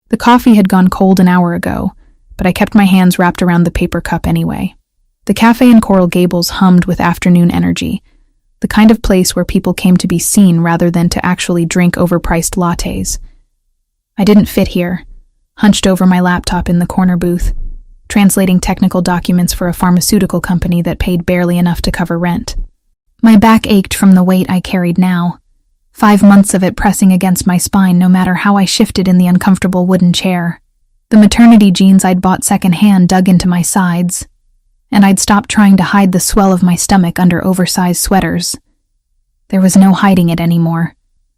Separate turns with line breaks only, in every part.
The coffee had gone cold an hour ago, but I kept my hands wrapped around the paper cup anyway. The cafe in Coral Gables hummed with afternoon energy, the kind of place where people came to be seen rather than to actually drink overpriced lattes. I didn't fit here, hunched over my laptop in the corner booth, translating technical documents for a pharmaceutical company that paid barely enough to cover rent. My back ached from the weight I carried now, 5 months of it pressing against my spine no matter how I shifted in the uncomfortable wooden chair. The maternity jeans I'd bought secondhand dug into my sides, and I'd stopped trying to hide the swell of my stomach under oversized sweaters. There was no hiding it anymore.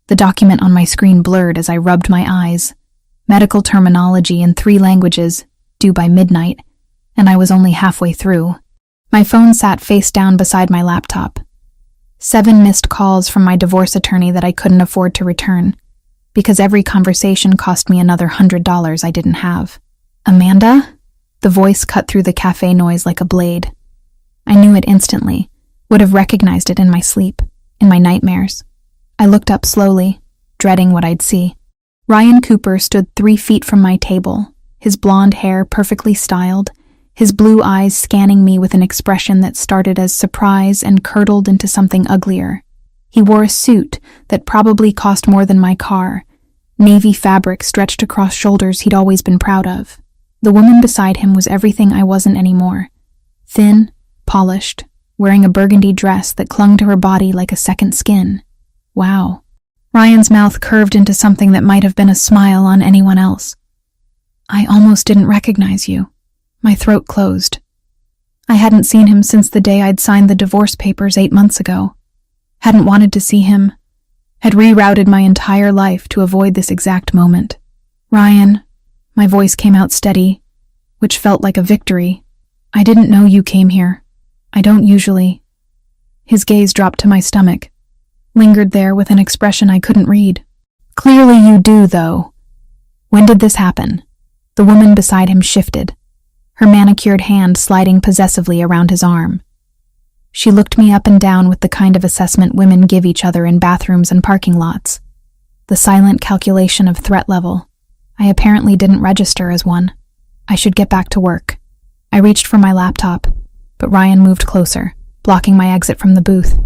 The document on my screen blurred as I rubbed my eyes. Medical terminology in 3 languages, due by midnight, and I was only halfway through. My phone sat face down beside my laptop. 7 missed calls from my divorce attorney that I couldn't afford to return, because every conversation cost me another $100 I didn't have. Amanda? The voice cut through the cafe noise like a blade. I knew it instantly, would have recognized it in my sleep, in my nightmares. I looked up slowly, dreading what I'd see. Ryan Cooper stood 3 feet from my table, his blonde hair perfectly styled, his blue eyes scanning me with an expression that started as surprise and curdled into something uglier. He wore a suit that probably cost more than my car, navy fabric stretched across shoulders he'd always been proud of. The woman beside him was everything I wasn't anymore. Thin, polished, wearing a burgundy dress that clung to her body like a second skin. Wow. Ryan's mouth curved into something that might have been a smile on anyone else. I almost didn't recognize you. My throat closed. I hadn't seen him since the day I'd signed the divorce papers 8 months ago. Hadn't wanted to see him. Had rerouted my entire life to avoid this exact moment. Ryan, my voice came out steady, which felt like a victory. I didn't know you came here. I don't usually. His gaze dropped to my stomach, lingered there with an expression I couldn't read. Clearly you do, though. When did this happen? The woman beside him shifted, her manicured hand sliding possessively around his arm. She looked me up and down with the kind of assessment women give each other in bathrooms and parking lots. The silent calculation of threat level. I apparently didn't register as one. I should get back to work. I reached for my laptop, but Ryan moved closer, blocking my exit from the booth.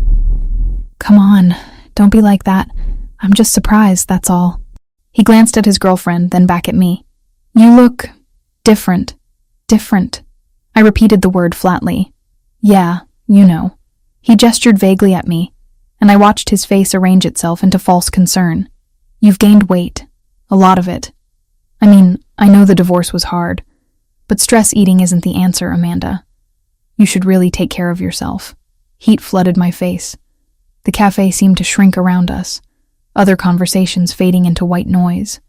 Come on, don't be like that. I'm just surprised, that's all. He glanced at his girlfriend, then back at me. You look different. Different. I repeated the word flatly. Yeah, you know. He gestured vaguely at me, and I watched his face arrange itself into false concern. You've gained weight. A lot of it. I mean, I know the divorce was hard, but stress eating isn't the answer, Amanda. You should really take care of yourself. Heat flooded my face. The cafe seemed to shrink around us, other conversations fading into white noise.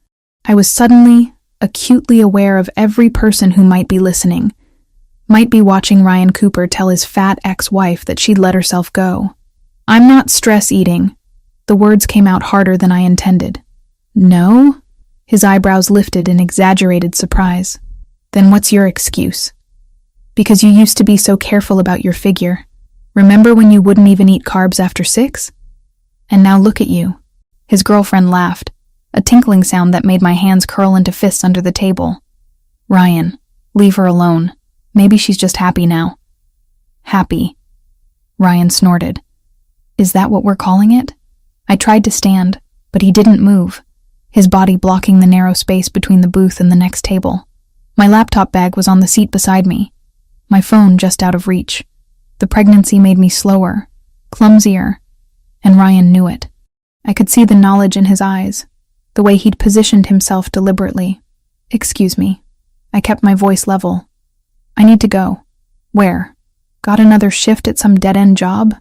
I was suddenly, acutely aware of every person who might be listening, might be watching Ryan Cooper tell his fat ex-wife that she'd let herself go. I'm not stress eating. The words came out harder than I intended. No? His eyebrows lifted in exaggerated surprise. Then what's your excuse? Because you used to be so careful about your figure. Remember when you wouldn't even eat carbs after 6? And now look at you. His girlfriend laughed, a tinkling sound that made my hands curl into fists under the table. Ryan, leave her alone. Maybe she's just happy now. Happy. Ryan snorted. Is that what we're calling it? I tried to stand, but he didn't move, his body blocking the narrow space between the booth and the next table. My laptop bag was on the seat beside me, my phone just out of reach. The pregnancy made me slower, clumsier, and Ryan knew it. I could see the knowledge in his eyes, the way he'd positioned himself deliberately. Excuse me. I kept my voice level. I need to go. Where? Got another shift at some dead-end job?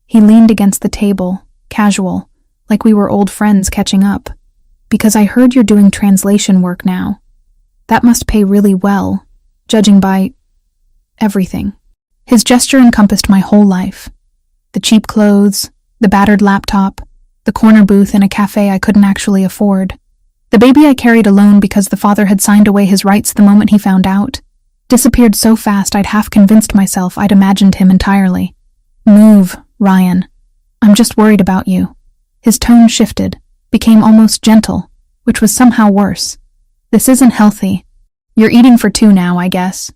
He leaned against the table, casual, like we were old friends catching up. Because I heard you're doing translation work now. That must pay really well, judging by everything. His gesture encompassed my whole life. The cheap clothes, the battered laptop, the corner booth in a cafe I couldn't actually afford. The baby I carried alone because the father had signed away his rights the moment he found out. Disappeared so fast I'd half convinced myself I'd imagined him entirely. Move, Ryan. I'm just worried about you. His tone shifted, became almost gentle, which was somehow worse. This isn't healthy. You're eating for 2 now, I guess.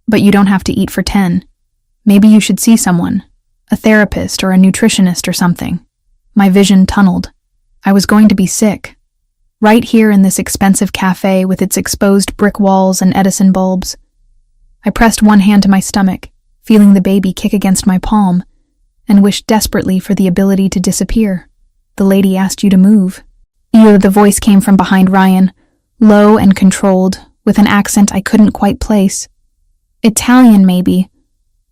But you don't have to eat for 10. Maybe you should see someone. A therapist or a nutritionist or something. My vision tunneled. I was going to be sick. Right here in this expensive cafe with its exposed brick walls and Edison bulbs. I pressed one hand to my stomach, feeling the baby kick against my palm, and wished desperately for the ability to disappear. The lady asked you to move. Ew, the voice came from behind Ryan, low and controlled, with an accent I couldn't quite place. Italian, maybe,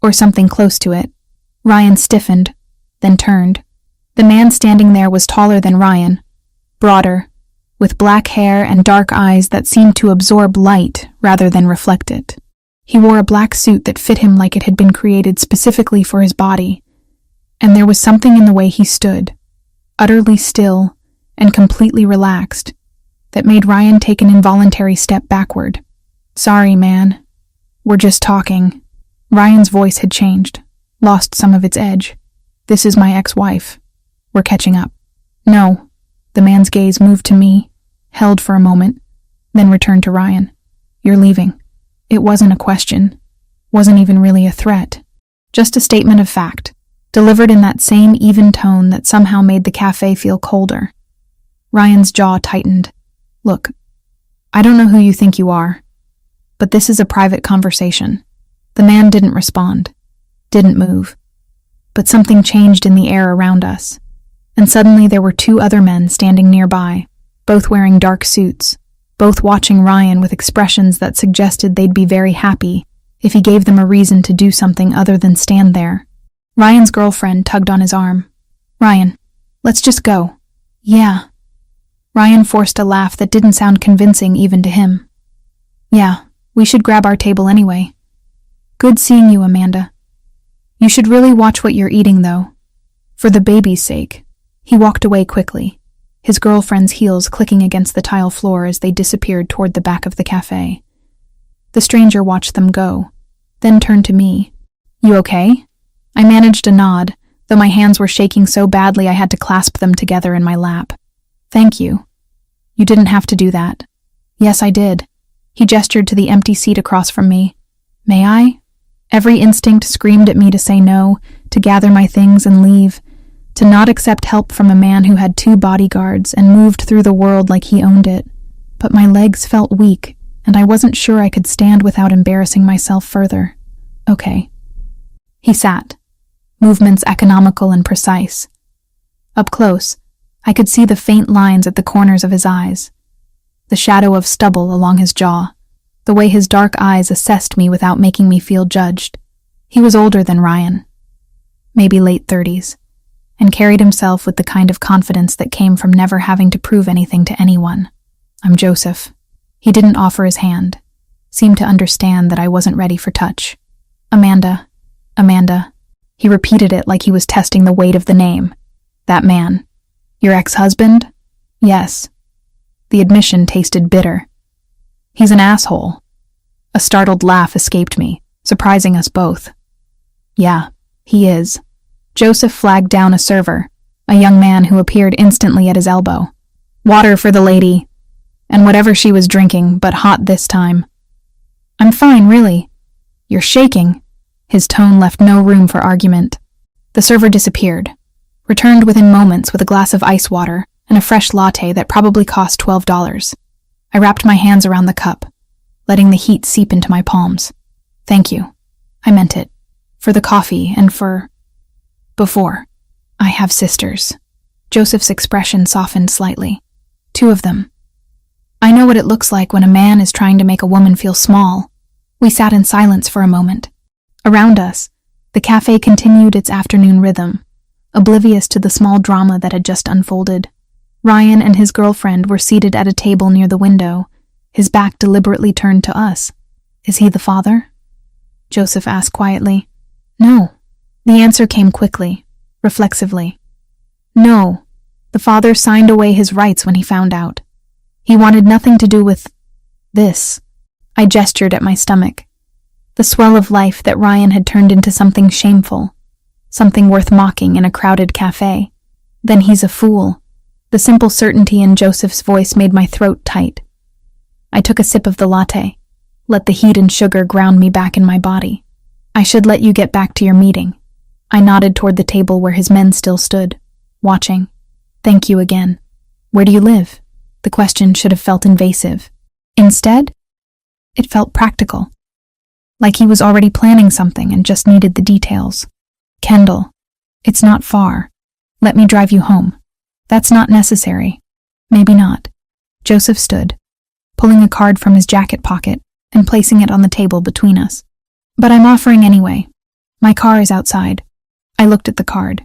or something close to it. Ryan stiffened, then turned. The man standing there was taller than Ryan, broader, with black hair and dark eyes that seemed to absorb light rather than reflect it. He wore a black suit that fit him like it had been created specifically for his body, and there was something in the way he stood, utterly still and completely relaxed, that made Ryan take an involuntary step backward. Sorry, man. We're just talking. Ryan's voice had changed, lost some of its edge. This is my ex-wife. We're catching up. No. The man's gaze moved to me, held for a moment, then returned to Ryan. You're leaving. It wasn't a question. Wasn't even really a threat. Just a statement of fact, delivered in that same even tone that somehow made the cafe feel colder. Ryan's jaw tightened. Look, I don't know who you think you are, but this is a private conversation. The man didn't respond, didn't move, but something changed in the air around us, and suddenly there were 2 other men standing nearby, both wearing dark suits, both watching Ryan with expressions that suggested they'd be very happy if he gave them a reason to do something other than stand there. Ryan's girlfriend tugged on his arm. Ryan, let's just go. Yeah. Ryan forced a laugh that didn't sound convincing even to him. Yeah, we should grab our table anyway. Good seeing you, Amanda. You should really watch what you're eating, though. For the baby's sake. He walked away quickly, his girlfriend's heels clicking against the tile floor as they disappeared toward the back of the cafe. The stranger watched them go, then turned to me. You okay? I managed a nod, though my hands were shaking so badly I had to clasp them together in my lap. Thank you. You didn't have to do that. Yes, I did. He gestured to the empty seat across from me. May I? Every instinct screamed at me to say no, to gather my things and leave, to not accept help from a man who had 2 bodyguards and moved through the world like he owned it. But my legs felt weak, and I wasn't sure I could stand without embarrassing myself further. Okay. He sat, movements economical and precise. Up close, I could see the faint lines at the corners of his eyes, the shadow of stubble along his jaw, the way his dark eyes assessed me without making me feel judged. He was older than Ryan, maybe late 30s, and carried himself with the kind of confidence that came from never having to prove anything to anyone. I'm Joseph. He didn't offer his hand, seemed to understand that I wasn't ready for touch. Amanda. He repeated it like he was testing the weight of the name. That man. Your ex-husband? Yes. The admission tasted bitter. He's an asshole. A startled laugh escaped me, surprising us both. Yeah, he is. Joseph flagged down a server, a young man who appeared instantly at his elbow. Water for the lady, and whatever she was drinking, but hot this time. I'm fine, really. You're shaking. His tone left no room for argument. The server disappeared, returned within moments with a glass of ice water and a fresh latte that probably cost $12. I wrapped my hands around the cup, letting the heat seep into my palms. Thank you. I meant it. For the coffee and for... before. I have sisters. Joseph's expression softened slightly. 2 of them. I know what it looks like when a man is trying to make a woman feel small. We sat in silence for a moment. Around us, the cafe continued its afternoon rhythm, oblivious to the small drama that had just unfolded. Ryan and his girlfriend were seated at a table near the window, his back deliberately turned to us. Is he the father? Joseph asked quietly. No. The answer came quickly, reflexively. No. The father signed away his rights when he found out. He wanted nothing to do with this. I gestured at my stomach. The swell of life that Ryan had turned into something shameful, something worth mocking in a crowded cafe. Then he's a fool. The simple certainty in Joseph's voice made my throat tight. I took a sip of the latte. Let the heat and sugar ground me back in my body. I should let you get back to your meeting. I nodded toward the table where his men still stood, watching. Thank you again. Where do you live? The question should have felt invasive. Instead, it felt practical. Like he was already planning something and just needed the details. Kendall, it's not far. Let me drive you home. That's not necessary. Maybe not. Joseph stood, pulling a card from his jacket pocket and placing it on the table between us. But I'm offering anyway. My car is outside. I looked at the card.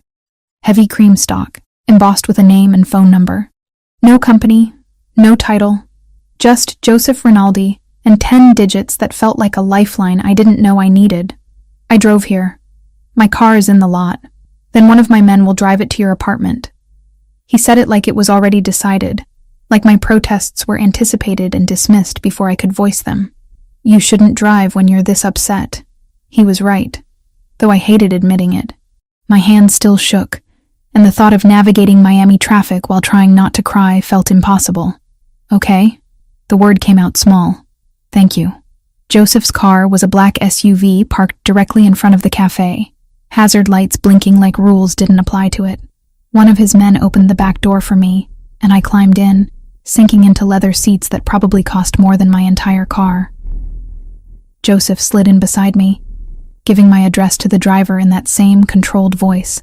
Heavy cream stock, embossed with a name and phone number. No company, no title, just Joseph Rinaldi and 10 digits that felt like a lifeline I didn't know I needed. I drove here. My car is in the lot. Then one of my men will drive it to your apartment. He said it like it was already decided, like my protests were anticipated and dismissed before I could voice them. You shouldn't drive when you're this upset. He was right, though I hated admitting it. My hands still shook, and the thought of navigating Miami traffic while trying not to cry felt impossible. Okay? The word came out small. Thank you. Joseph's car was a black SUV parked directly in front of the cafe, hazard lights blinking like rules didn't apply to it. One of his men opened the back door for me, and I climbed in, sinking into leather seats that probably cost more than my entire car. Joseph slid in beside me, giving my address to the driver in that same controlled voice.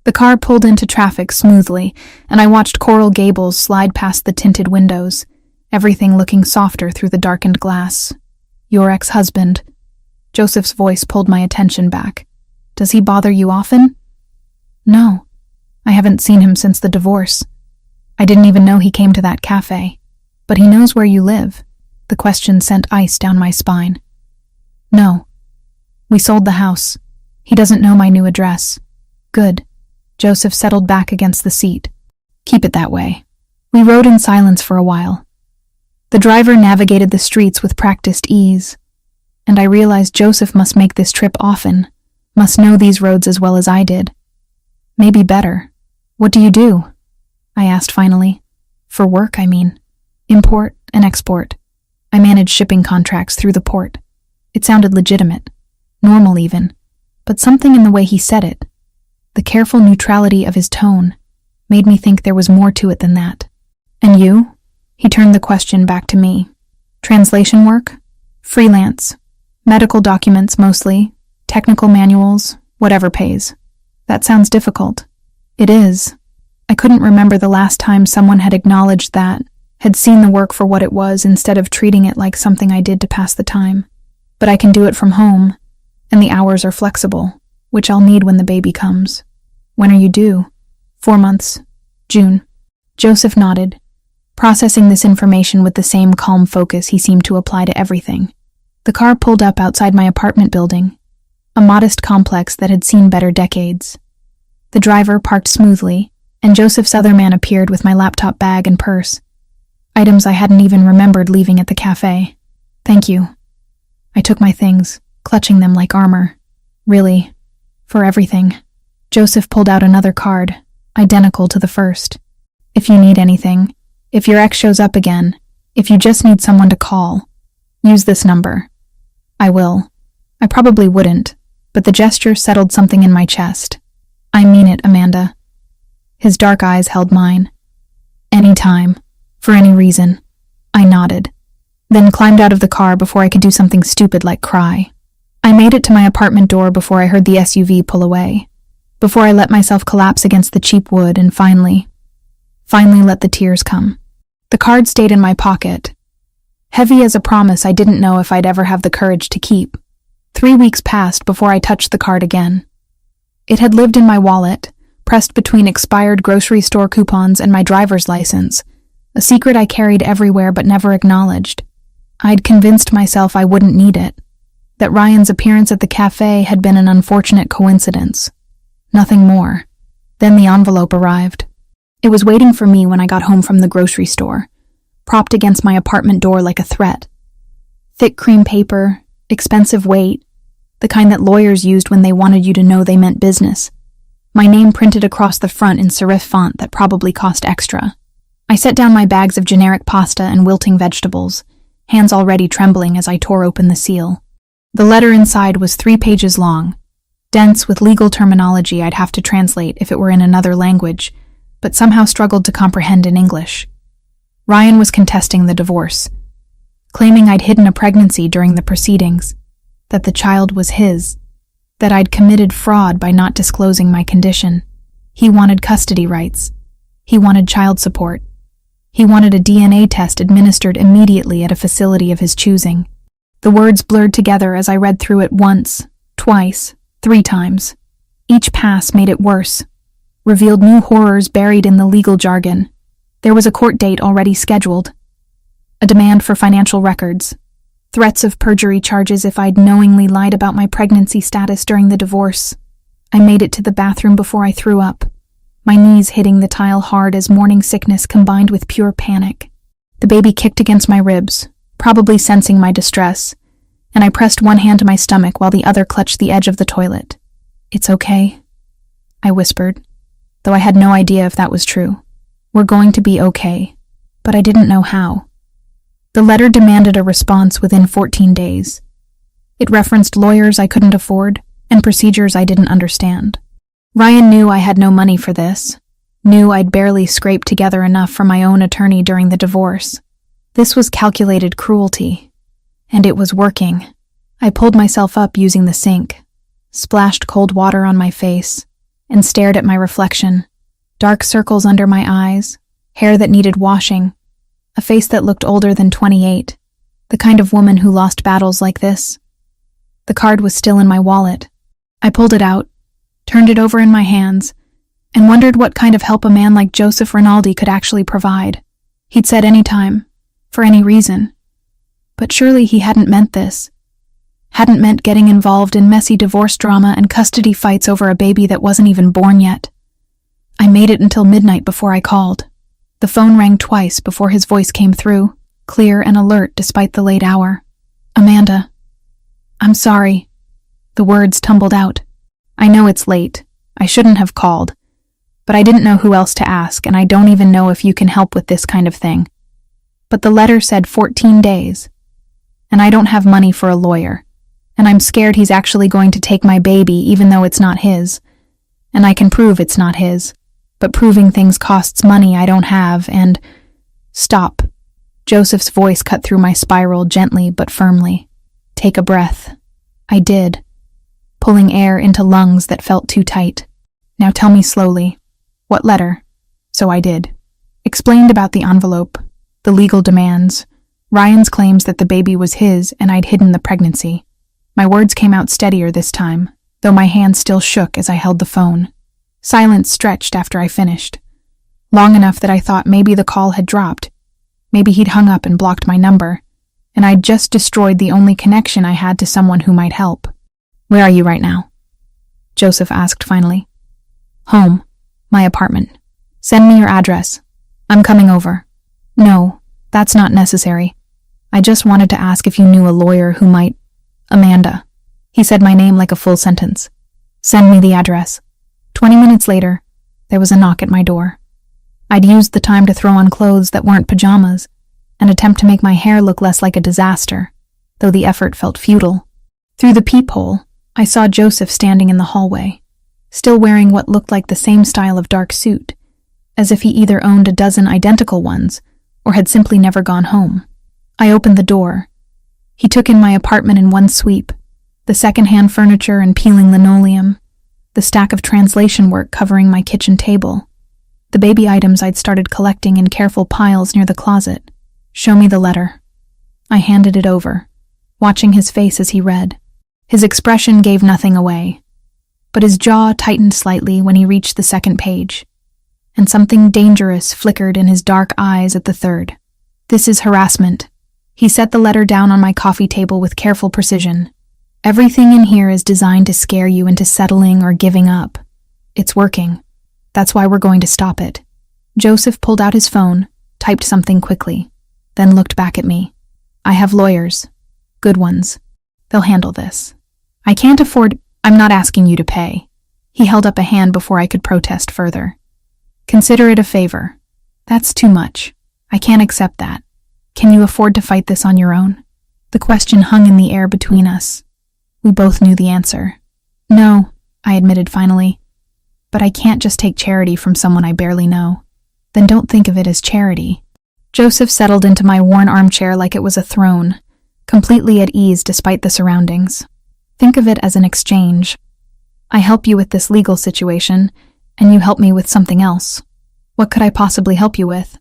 The car pulled into traffic smoothly, and I watched Coral Gables slide past the tinted windows, everything looking softer through the darkened glass. Your ex-husband. Joseph's voice pulled my attention back. Does he bother you often? No. I haven't seen him since the divorce. I didn't even know he came to that cafe. But he knows where you live. The question sent ice down my spine. No. We sold the house. He doesn't know my new address. Good. Joseph settled back against the seat. Keep it that way. We rode in silence for a while. The driver navigated the streets with practiced ease, and I realized Joseph must make this trip often, must know these roads as well as I did. Maybe better. What do you do? I asked finally. For work, I mean. Import and export. I manage shipping contracts through the port. It sounded legitimate, normal even, but something in the way he said it, the careful neutrality of his tone, made me think there was more to it than that. And you? He turned the question back to me. Translation work? Freelance. Medical documents mostly. Technical manuals. Whatever pays. That sounds difficult. It is. I couldn't remember the last time someone had acknowledged that, had seen the work for what it was instead of treating it like something I did to pass the time. But I can do it from home, and the hours are flexible, which I'll need when the baby comes. When are you due? 4 months. June. Joseph nodded, processing this information with the same calm focus he seemed to apply to everything. The car pulled up outside my apartment building, a modest complex that had seen better decades. The driver parked smoothly, and Joseph's other man appeared with my laptop bag and purse, items I hadn't even remembered leaving at the cafe. Thank you. I took my things, clutching them like armor. Really, for everything. Joseph pulled out another card, identical to the first. If you need anything, if your ex shows up again, if you just need someone to call, use this number. I will. I probably wouldn't, but the gesture settled something in my chest. I mean it, Amanda. His dark eyes held mine. Anytime, for any reason. I nodded, then climbed out of the car before I could do something stupid like cry. I made it to my apartment door before I heard the SUV pull away, before I let myself collapse against the cheap wood and finally let the tears come. The card stayed in my pocket, heavy as a promise I didn't know if I'd ever have the courage to keep. 3 weeks passed before I touched the card again. It had lived in my wallet, pressed between expired grocery store coupons and my driver's license, a secret I carried everywhere but never acknowledged. I'd convinced myself I wouldn't need it, that Ryan's appearance at the cafe had been an unfortunate coincidence. Nothing more. Then the envelope arrived. It was waiting for me when I got home from the grocery store, propped against my apartment door like a threat. Thick cream paper, expensive weight, the kind that lawyers used when they wanted you to know they meant business. My name printed across the front in serif font that probably cost extra. I set down my bags of generic pasta and wilting vegetables, hands already trembling as I tore open the seal. The letter inside was 3 pages long, dense with legal terminology I'd have to translate if it were in another language, but somehow struggled to comprehend in English. Ryan was contesting the divorce, claiming I'd hidden a pregnancy during the proceedings, that the child was his, that I'd committed fraud by not disclosing my condition. He wanted custody rights. He wanted child support. He wanted a DNA test administered immediately at a facility of his choosing. The words blurred together as I read through it once, twice, 3 times. Each pass made it worse, revealed new horrors buried in the legal jargon. There was a court date already scheduled, a demand for financial records, threats of perjury charges if I'd knowingly lied about my pregnancy status during the divorce. I made it to the bathroom before I threw up, my knees hitting the tile hard as morning sickness combined with pure panic. The baby kicked against my ribs, probably sensing my distress, and I pressed one hand to my stomach while the other clutched the edge of the toilet. "It's okay," I whispered, though I had no idea if that was true. "We're going to be okay," but I didn't know how. The letter demanded a response within 14 days. It referenced lawyers I couldn't afford and procedures I didn't understand. Ryan knew I had no money for this, knew I'd barely scraped together enough for my own attorney during the divorce. This was calculated cruelty, and it was working. I pulled myself up using the sink, splashed cold water on my face, and stared at my reflection. Dark circles under my eyes, hair that needed washing, a face that looked older than 28, the kind of woman who lost battles like this. The card was still in my wallet. I pulled it out, turned it over in my hands, and wondered what kind of help a man like Joseph Rinaldi could actually provide. He'd said any time, for any reason. But surely he hadn't meant this. Hadn't meant getting involved in messy divorce drama and custody fights over a baby that wasn't even born yet. I made it until midnight before I called. The phone rang twice before his voice came through, clear and alert despite the late hour. "Amanda, I'm sorry." The words tumbled out. "I know it's late. I shouldn't have called. But I didn't know who else to ask, and I don't even know if you can help with this kind of thing. But the letter said 14 days. And I don't have money for a lawyer. And I'm scared he's actually going to take my baby even though it's not his. And I can prove it's not his. But proving things costs money I don't have, and—" "Stop." Joseph's voice cut through my spiral gently but firmly. "Take a breath." I did, pulling air into lungs that felt too tight. "Now tell me slowly. What letter?" So I did. Explained about the envelope, the legal demands, Ryan's claims that the baby was his and I'd hidden the pregnancy. My words came out steadier this time, though my hand still shook as I held the phone. Silence stretched after I finished, long enough that I thought maybe the call had dropped. Maybe he'd hung up and blocked my number, and I'd just destroyed the only connection I had to someone who might help. "Where are you right now?" Joseph asked finally. "Home. My apartment. Send me your address. I'm coming over." "No, that's not necessary. I just wanted to ask if you knew a lawyer who might—" "Amanda." He said my name like a full sentence. "Send me the address." 20 minutes later, there was a knock at my door. I'd used the time to throw on clothes that weren't pajamas and attempt to make my hair look less like a disaster, though the effort felt futile. Through the peephole, I saw Joseph standing in the hallway, still wearing what looked like the same style of dark suit, as if he either owned a dozen identical ones or had simply never gone home. I opened the door. He took in my apartment in one sweep, the second-hand furniture and peeling linoleum, the stack of translation work covering my kitchen table, the baby items I'd started collecting in careful piles near the closet. "Show me the letter." I handed it over, watching his face as he read. His expression gave nothing away, but his jaw tightened slightly when he reached the second page, and something dangerous flickered in his dark eyes at the third. "This is harassment." He set the letter down on my coffee table with careful precision. "Everything in here is designed to scare you into settling or giving up. It's working. That's why we're going to stop it." Joseph pulled out his phone, typed something quickly, then looked back at me. "I have lawyers. Good ones. They'll handle this. I can't afford—" "I'm not asking you to pay." He held up a hand before I could protest further. "Consider it a favor. That's too much. I can't accept that. Can you afford to fight this on your own? The question hung in the air between us. We both knew the answer. No, I admitted finally. But I can't just take charity from someone I barely know. Then don't think of it as charity. Joseph settled into my worn armchair like it was a throne, completely at ease despite the surroundings. Think of it as an exchange. I help you with this legal situation, and you help me with something else. What could I possibly help you with?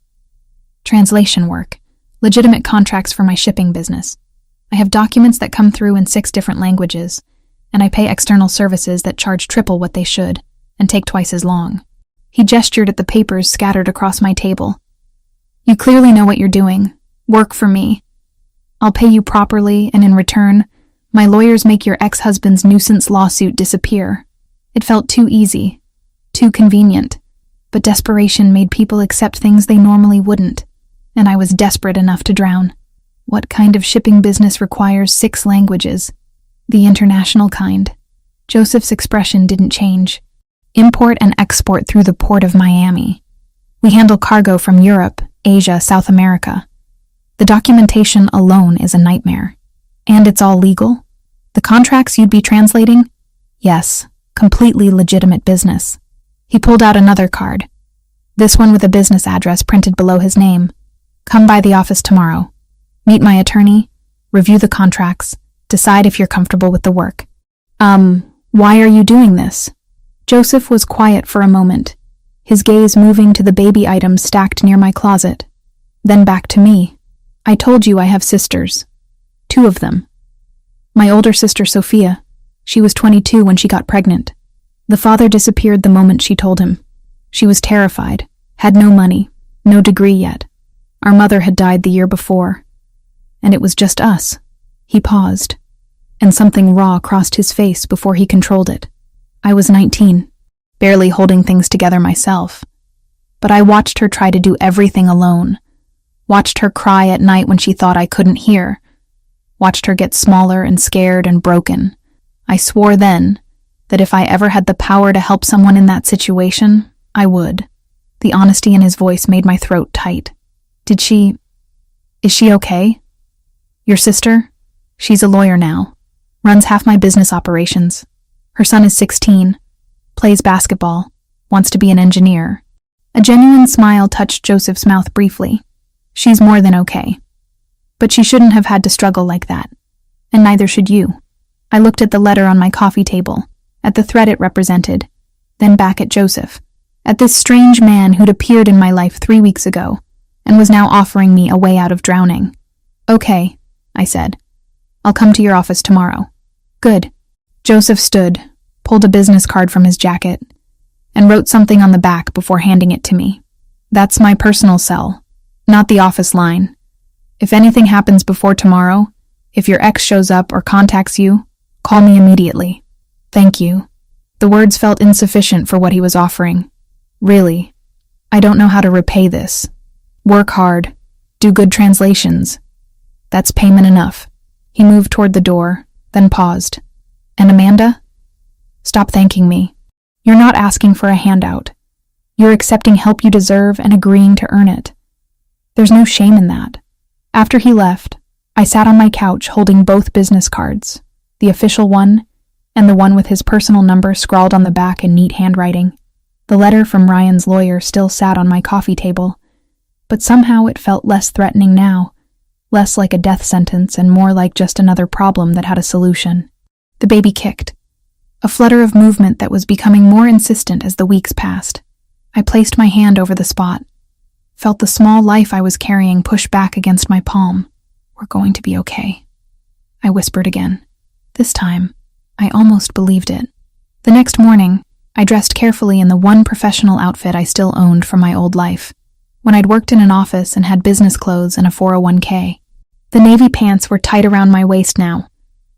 Translation work. Legitimate contracts for my shipping business. I have documents that come through in 6 different languages, and I pay external services that charge triple what they should, and take twice as long. He gestured at the papers scattered across my table. You clearly know what you're doing. Work for me. I'll pay you properly, and in return, my lawyers make your ex-husband's nuisance lawsuit disappear. It felt too easy, too convenient, but desperation made people accept things they normally wouldn't, and I was desperate enough to drown. What kind of shipping business requires 6 languages? The international kind. Joseph's expression didn't change. Import and export through the port of Miami. We handle cargo from Europe, Asia, South America. The documentation alone is a nightmare. And it's all legal? The contracts you'd be translating? Yes, completely legitimate business. He pulled out another card. This one with a business address printed below his name. Come by the office tomorrow. Meet my attorney, review the contracts, decide if you're comfortable with the work. Why are you doing this? Joseph was quiet for a moment, his gaze moving to the baby items stacked near my closet. Then back to me. I told you I have sisters. 2 of them. My older sister, Sophia. She was 22 when she got pregnant. The father disappeared the moment she told him. She was terrified, had no money, no degree yet. Our mother had died the year before. And it was just us. He paused, and something raw crossed his face before he controlled it. I was 19, barely holding things together myself. But I watched her try to do everything alone. Watched her cry at night when she thought I couldn't hear. Watched her get smaller and scared and broken. I swore then that if I ever had the power to help someone in that situation, I would. The honesty in his voice made my throat tight. Is she okay? Your sister? She's a lawyer now. Runs half my business operations. Her son is 16. Plays basketball. Wants to be an engineer. A genuine smile touched Joseph's mouth briefly. She's more than okay. But she shouldn't have had to struggle like that. And neither should you. I looked at the letter on my coffee table, at the threat it represented, then back at Joseph, at this strange man who'd appeared in my life 3 weeks ago, and was now offering me a way out of drowning. Okay, I said. I'll come to your office tomorrow. Good. Joseph stood, pulled a business card from his jacket, and wrote something on the back before handing it to me. That's my personal cell, not the office line. If anything happens before tomorrow, if your ex shows up or contacts you, call me immediately. Thank you. The words felt insufficient for what he was offering. Really, I don't know how to repay this. Work hard. Do good translations. That's payment enough. He moved toward the door, then paused. And Amanda? Stop thanking me. You're not asking for a handout. You're accepting help you deserve and agreeing to earn it. There's no shame in that. After he left, I sat on my couch holding both business cards, the official one and the one with his personal number scrawled on the back in neat handwriting. The letter from Ryan's lawyer still sat on my coffee table, but somehow it felt less threatening now, less like a death sentence and more like just another problem that had a solution. The baby kicked, a flutter of movement that was becoming more insistent as the weeks passed. I placed my hand over the spot, felt the small life I was carrying push back against my palm. We're going to be okay, I whispered again. This time, I almost believed it. The next morning, I dressed carefully in the one professional outfit I still owned from my old life, when I'd worked in an office and had business clothes and a 401k. The navy pants were tight around my waist now,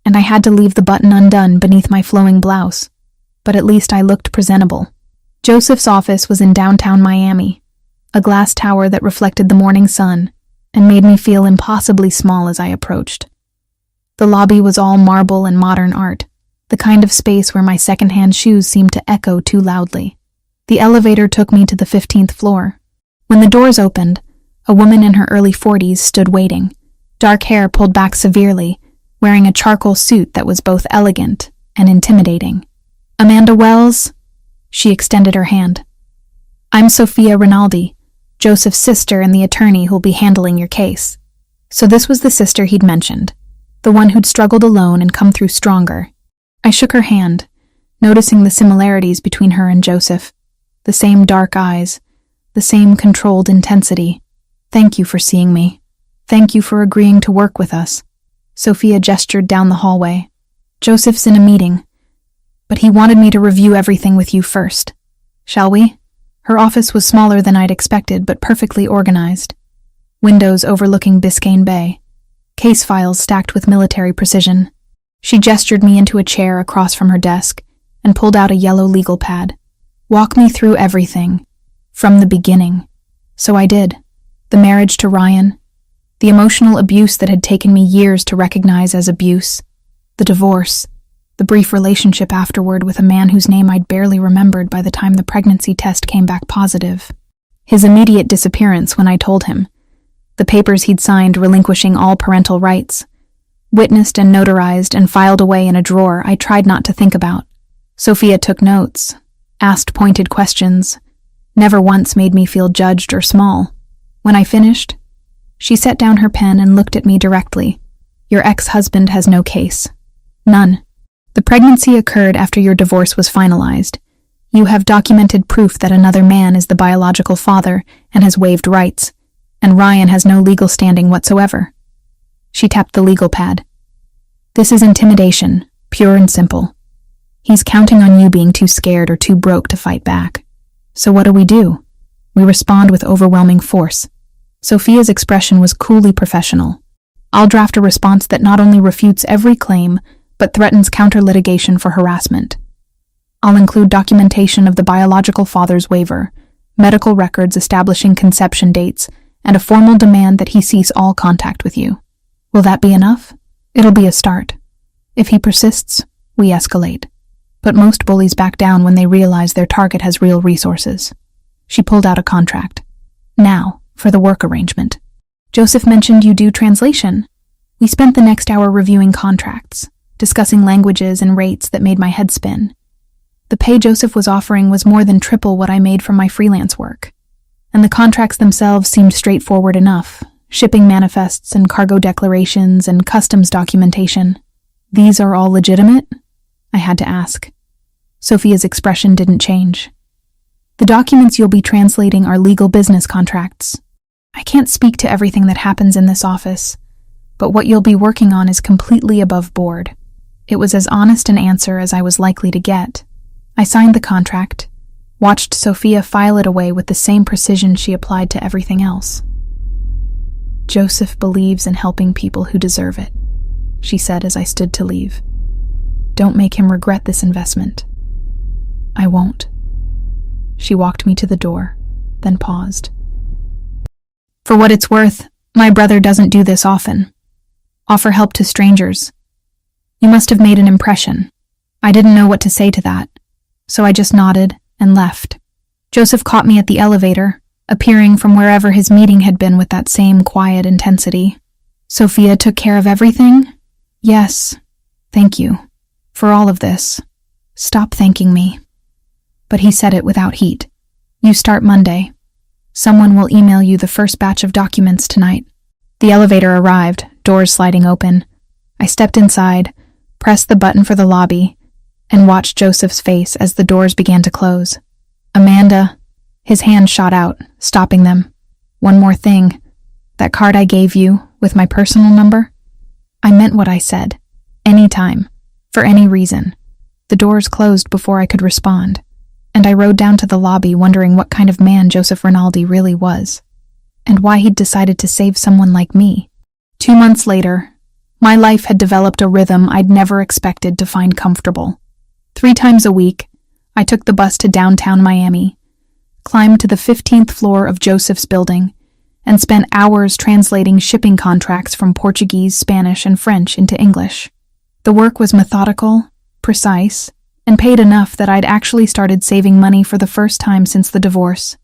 and I had to leave the button undone beneath my flowing blouse, but at least I looked presentable. Joseph's office was in downtown Miami, a glass tower that reflected the morning sun and made me feel impossibly small as I approached. The lobby was all marble and modern art, the kind of space where my secondhand shoes seemed to echo too loudly. The elevator took me to the 15th floor, When the doors opened, a woman in her early 40s stood waiting, dark hair pulled back severely, wearing a charcoal suit that was both elegant and intimidating. "Amanda Wells?" She extended her hand. "I'm Sophia Rinaldi, Joseph's sister and the attorney who'll be handling your case." So this was the sister he'd mentioned, the one who'd struggled alone and come through stronger. I shook her hand, noticing the similarities between her and Joseph. The same dark eyes, the same controlled intensity. "Thank you for seeing me. Thank you for agreeing to work with us." Sophia gestured down the hallway. "Joseph's in a meeting, but he wanted me to review everything with you first. Shall we?" Her office was smaller than I'd expected, but perfectly organized. Windows overlooking Biscayne Bay. Case files stacked with military precision. She gestured me into a chair across from her desk and pulled out a yellow legal pad. "Walk me through everything, from the beginning." So I did. The marriage to Ryan, the emotional abuse that had taken me years to recognize as abuse, the divorce, the brief relationship afterward with a man whose name I'd barely remembered by the time the pregnancy test came back positive, his immediate disappearance when I told him, the papers he'd signed relinquishing all parental rights, witnessed and notarized and filed away in a drawer I tried not to think about. Sophia took notes, asked pointed questions, never once made me feel judged or small. When I finished, she set down her pen and looked at me directly. "Your ex-husband has no case. None. The pregnancy occurred after your divorce was finalized. You have documented proof that another man is the biological father and has waived rights, and Ryan has no legal standing whatsoever." She tapped the legal pad. "This is intimidation, pure and simple. He's counting on you being too scared or too broke to fight back. So what do? We respond with overwhelming force." Sophia's expression was coolly professional. "I'll draft a response that not only refutes every claim, but threatens counter-litigation for harassment. I'll include documentation of the biological father's waiver, medical records establishing conception dates, and a formal demand that he cease all contact with you. Will that be enough? It'll be a start. If he persists, we escalate. But most bullies back down when they realize their target has real resources." She pulled out a contract. "Now, for the work arrangement. Joseph mentioned you do translation." We spent the next hour reviewing contracts, discussing languages and rates that made my head spin. The pay Joseph was offering was more than triple what I made from my freelance work. And the contracts themselves seemed straightforward enough, shipping manifests and cargo declarations and customs documentation. "These are all legitimate?" I had to ask. Sophia's expression didn't change. "The documents you'll be translating are legal business contracts. I can't speak to everything that happens in this office, but what you'll be working on is completely above board." It was as honest an answer as I was likely to get. I signed the contract, watched Sophia file it away with the same precision she applied to everything else. "Joseph believes in helping people who deserve it," she said as I stood to leave. "Don't make him regret this investment." "I won't." She walked me to the door, then paused. "For what it's worth, my brother doesn't do this often. Offer help to strangers. You must have made an impression." I didn't know what to say to that, so I just nodded and left. Joseph caught me at the elevator, appearing from wherever his meeting had been with that same quiet intensity. "Sophia took care of everything?" "Yes. Thank you. For all of this. Stop thanking me." But he said it without heat. "You start Monday. Someone will email you the first batch of documents tonight." The elevator arrived, doors sliding open. I stepped inside, pressed the button for the lobby, and watched Joseph's face as the doors began to close. "Amanda," his hand shot out, stopping them. "One more thing. That card I gave you, with my personal number? I meant what I said. Anytime. For any reason." The doors closed before I could respond, and I rode down to the lobby wondering what kind of man Joseph Rinaldi really was, and why he'd decided to save someone like me. 2 months later, my life had developed a rhythm I'd never expected to find comfortable. 3 times a week, I took the bus to downtown Miami, climbed to the 15th floor of Joseph's building, and spent hours translating shipping contracts from Portuguese, Spanish, and French into English. The work was methodical, precise, and paid enough that I'd actually started saving money for the first time since the divorce.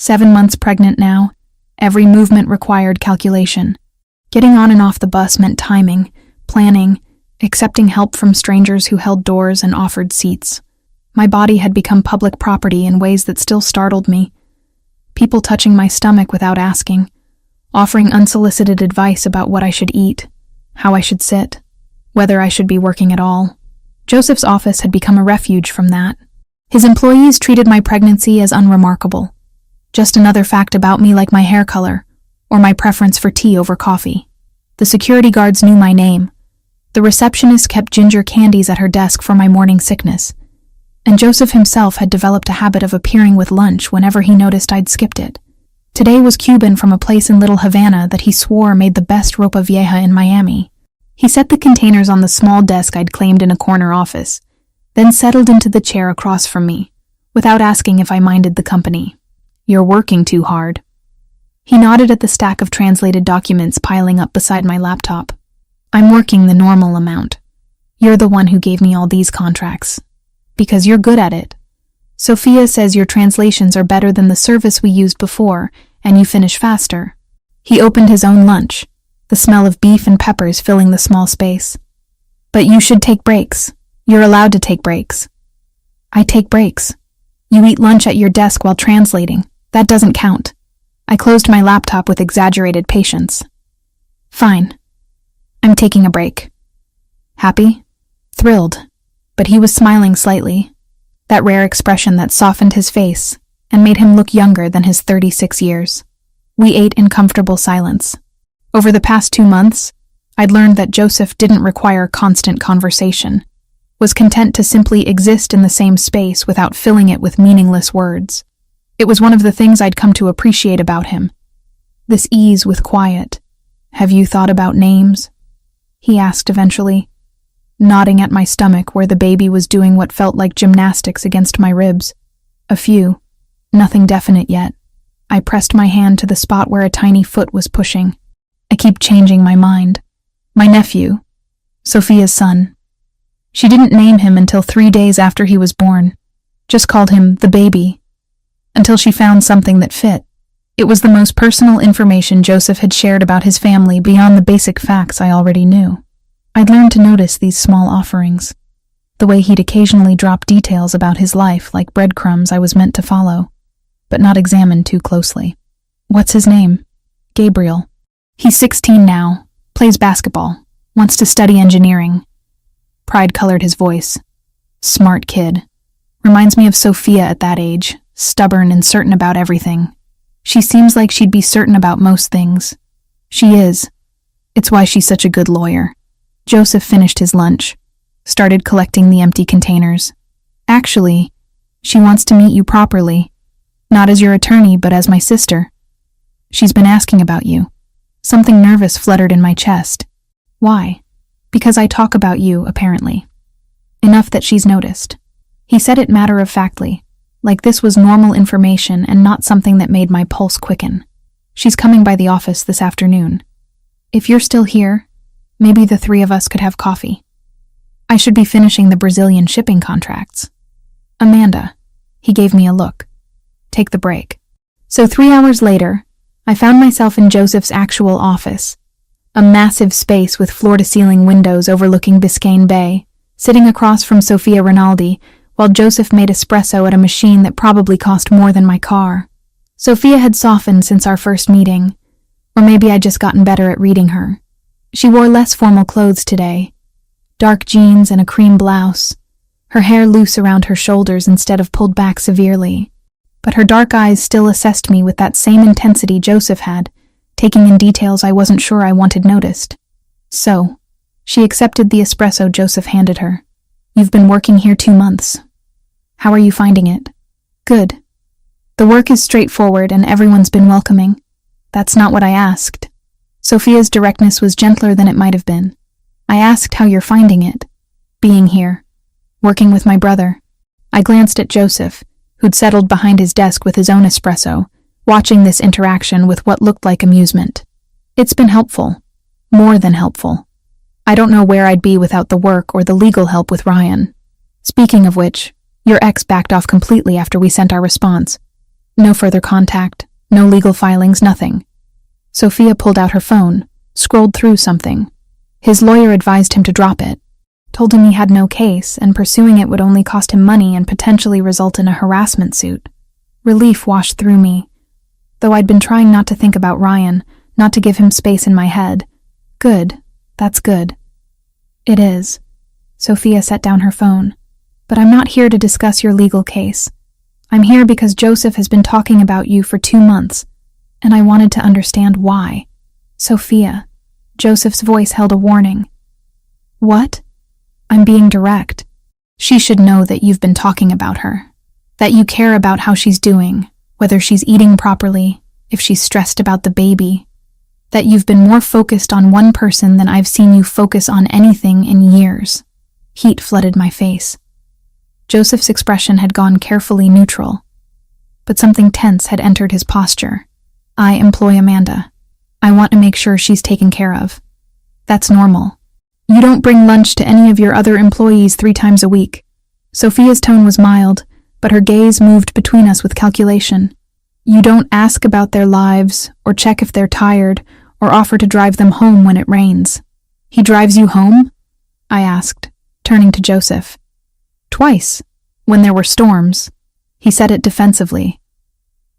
7 months pregnant now. Every movement required calculation. Getting on and off the bus meant timing, planning, accepting help from strangers who held doors and offered seats. My body had become public property in ways that still startled me. People touching my stomach without asking, offering unsolicited advice about what I should eat, how I should sit, whether I should be working at all. Joseph's office had become a refuge from that. His employees treated my pregnancy as unremarkable. Just another fact about me, like my hair color, or my preference for tea over coffee. The security guards knew my name. The receptionist kept ginger candies at her desk for my morning sickness. And Joseph himself had developed a habit of appearing with lunch whenever he noticed I'd skipped it. Today was Cuban from a place in Little Havana that he swore made the best ropa vieja in Miami. He set the containers on the small desk I'd claimed in a corner office, then settled into the chair across from me, without asking if I minded the company. "You're working too hard." He nodded at the stack of translated documents piling up beside my laptop. "I'm working the normal amount. You're the one who gave me all these contracts. Because you're good at it. Sophia says your translations are better than the service we used before, and you finish faster." He opened his own lunch, the smell of beef and peppers filling the small space. "But you should take breaks. You're allowed to take breaks." "I take breaks. You eat lunch at your desk while translating. That doesn't count." I closed my laptop with exaggerated patience. "Fine. I'm taking a break." Happy? Thrilled. But he was smiling slightly, that rare expression that softened his face and made him look younger than his 36 years. We ate in comfortable silence. Over the past 2 months, I'd learned that Joseph didn't require constant conversation, was content to simply exist in the same space without filling it with meaningless words. It was one of the things I'd come to appreciate about him. This ease with quiet. "Have you thought about names?" he asked eventually, nodding at my stomach where the baby was doing what felt like gymnastics against my ribs. "A few. Nothing definite yet." I pressed my hand to the spot where a tiny foot was pushing. "I keep changing my mind. My nephew, Sophia's son." She didn't name him until 3 days after he was born. Just called him the baby, until she found something that fit. It was the most personal information Joseph had shared about his family beyond the basic facts I already knew. I'd learned to notice these small offerings, the way he'd occasionally drop details about his life like breadcrumbs I was meant to follow, but not examine too closely. "What's his name?" "Gabriel. He's 16 now, plays basketball, wants to study engineering." Pride colored his voice. "Smart kid. Reminds me of Sophia at that age, stubborn and certain about everything. She seems like she'd be certain about most things. She is. It's why she's such a good lawyer." Joseph finished his lunch, started collecting the empty containers. "Actually, she wants to meet you properly, not as your attorney but as my sister. She's been asking about you." Something nervous fluttered in my chest. "Why?" "Because I talk about you, apparently. Enough that she's noticed." He said it matter-of-factly, like this was normal information and not something that made my pulse quicken. "She's coming by the office this afternoon. If you're still here, maybe the 3 of us could have coffee. I should be finishing the Brazilian shipping contracts." "Amanda." He gave me a look. "Take the break." So 3 hours later, I found myself in Joseph's actual office, a massive space with floor-to-ceiling windows overlooking Biscayne Bay, sitting across from Sophia Rinaldi, while Joseph made espresso at a machine that probably cost more than my car. Sophia had softened since our first meeting, or maybe I'd just gotten better at reading her. She wore less formal clothes today, dark jeans and a cream blouse, her hair loose around her shoulders instead of pulled back severely. But her dark eyes still assessed me with that same intensity Joseph had, taking in details I wasn't sure I wanted noticed. "So," she accepted the espresso Joseph handed her. "You've been working here 2 months. How are you finding it?" "Good. The work is straightforward and everyone's been welcoming." "That's not what I asked." Sophia's directness was gentler than it might have been. "I asked how you're finding it. Being here. Working with my brother." I glanced at Joseph, who'd settled behind his desk with his own espresso, watching this interaction with what looked like amusement. "It's been helpful. More than helpful. I don't know where I'd be without the work or the legal help with Ryan. Speaking of which, your ex backed off completely after we sent our response." No further contact, no legal filings, nothing. Sophia pulled out her phone, scrolled through something. His lawyer advised him to drop it, told him he had no case and pursuing it would only cost him money and potentially result in a harassment suit. Relief washed through me, though I'd been trying not to think about Ryan, not to give him space in my head. Good, that's good. It is. Sophia set down her phone. But I'm not here to discuss your legal case. I'm here because Joseph has been talking about you for 2 months, and I wanted to understand why. Sophia. Joseph's voice held a warning. What? I'm being direct. She should know that you've been talking about her, that you care about how she's doing, whether she's eating properly, if she's stressed about the baby, that you've been more focused on one person than I've seen you focus on anything in years. Heat flooded my face. Joseph's expression had gone carefully neutral, but something tense had entered his posture. I employ Amanda. I want to make sure she's taken care of. That's normal. You don't bring lunch to any of your other employees 3 times a week. Sophia's tone was mild, but her gaze moved between us with calculation. You don't ask about their lives, or check if they're tired, or offer to drive them home when it rains. He drives you home? I asked, turning to Joseph. Twice, when there were storms. He said it defensively.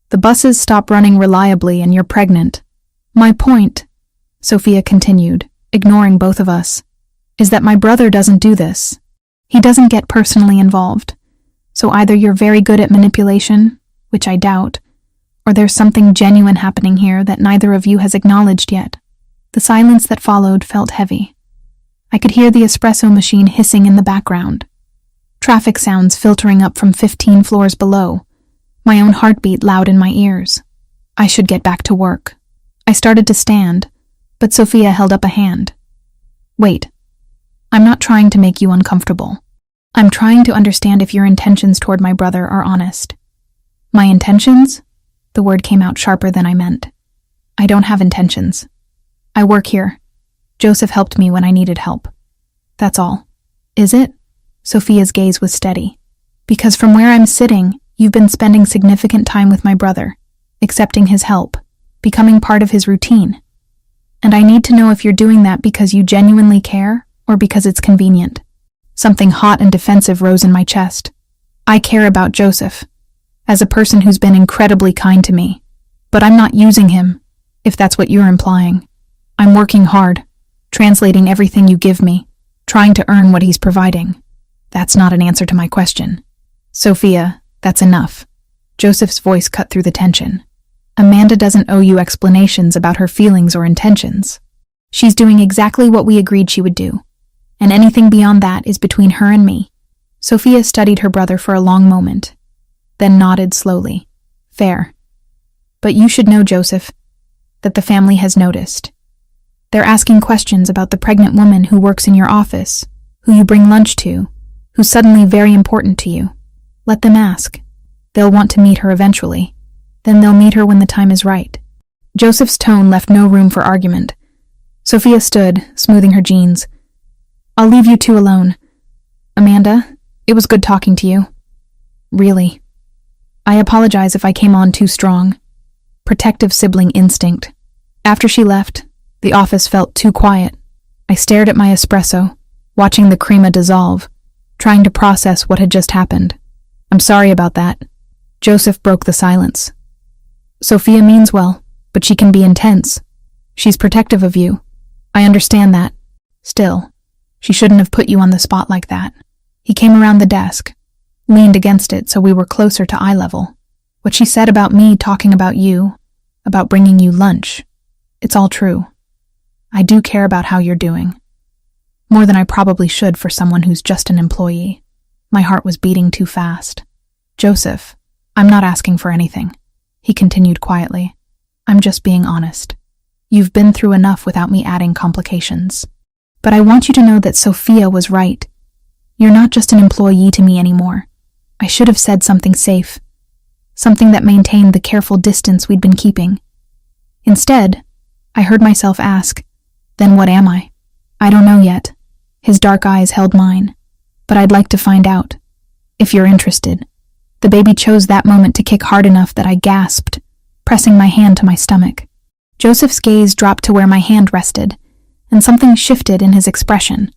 The buses stop running reliably and you're pregnant. My point, Sophia continued, ignoring both of us, is that my brother doesn't do this. He doesn't get personally involved. So either you're very good at manipulation, which I doubt, or there's something genuine happening here that neither of you has acknowledged yet. The silence that followed felt heavy. I could hear the espresso machine hissing in the background. Traffic sounds filtering up from 15 floors below. My own heartbeat loud in my ears. I should get back to work. I started to stand, but Sophia held up a hand. Wait. I'm not trying to make you uncomfortable. I'm trying to understand if your intentions toward my brother are honest. My intentions? The word came out sharper than I meant. I don't have intentions. I work here. Joseph helped me when I needed help. That's all. Is it? Sophia's gaze was steady. Because from where I'm sitting, you've been spending significant time with my brother, accepting his help, becoming part of his routine. And I need to know if you're doing that because you genuinely care or because it's convenient. Something hot and defensive rose in my chest. I care about Joseph, as a person who's been incredibly kind to me. But I'm not using him, if that's what you're implying. I'm working hard, translating everything you give me, trying to earn what he's providing. That's not an answer to my question. Sophia, that's enough. Joseph's voice cut through the tension. Amanda doesn't owe you explanations about her feelings or intentions. She's doing exactly what we agreed she would do, and anything beyond that is between her and me. Sophia studied her brother for a long moment, then nodded slowly. Fair. But you should know, Joseph, that the family has noticed. They're asking questions about the pregnant woman who works in your office, who you bring lunch to, who's suddenly very important to you. Let them ask. They'll want to meet her eventually. Then they'll meet her when the time is right. Joseph's tone left no room for argument. Sophia stood, smoothing her jeans. I'll leave you two alone. Amanda, it was good talking to you. Really. I apologize if I came on too strong. Protective sibling instinct. After she left, the office felt too quiet. I stared at my espresso, watching the crema dissolve, trying to process what had just happened. I'm sorry about that. Joseph broke the silence. Sophia means well, but she can be intense. She's protective of you. I understand that. Still, she shouldn't have put you on the spot like that. He came around the desk, leaned against it so we were closer to eye level. What she said about me talking about you, about bringing you lunch, it's all true. I do care about how you're doing. More than I probably should for someone who's just an employee. My heart was beating too fast. Joseph, I'm not asking for anything. He continued quietly. I'm just being honest. You've been through enough without me adding complications. But I want you to know that Sophia was right. You're not just an employee to me anymore. I should have said something safe. Something that maintained the careful distance we'd been keeping. Instead, I heard myself ask, then what am I? I don't know yet. His dark eyes held mine. But I'd like to find out. If you're interested. The baby chose that moment to kick hard enough that I gasped, pressing my hand to my stomach. Joseph's gaze dropped to where my hand rested, and something shifted in his expression.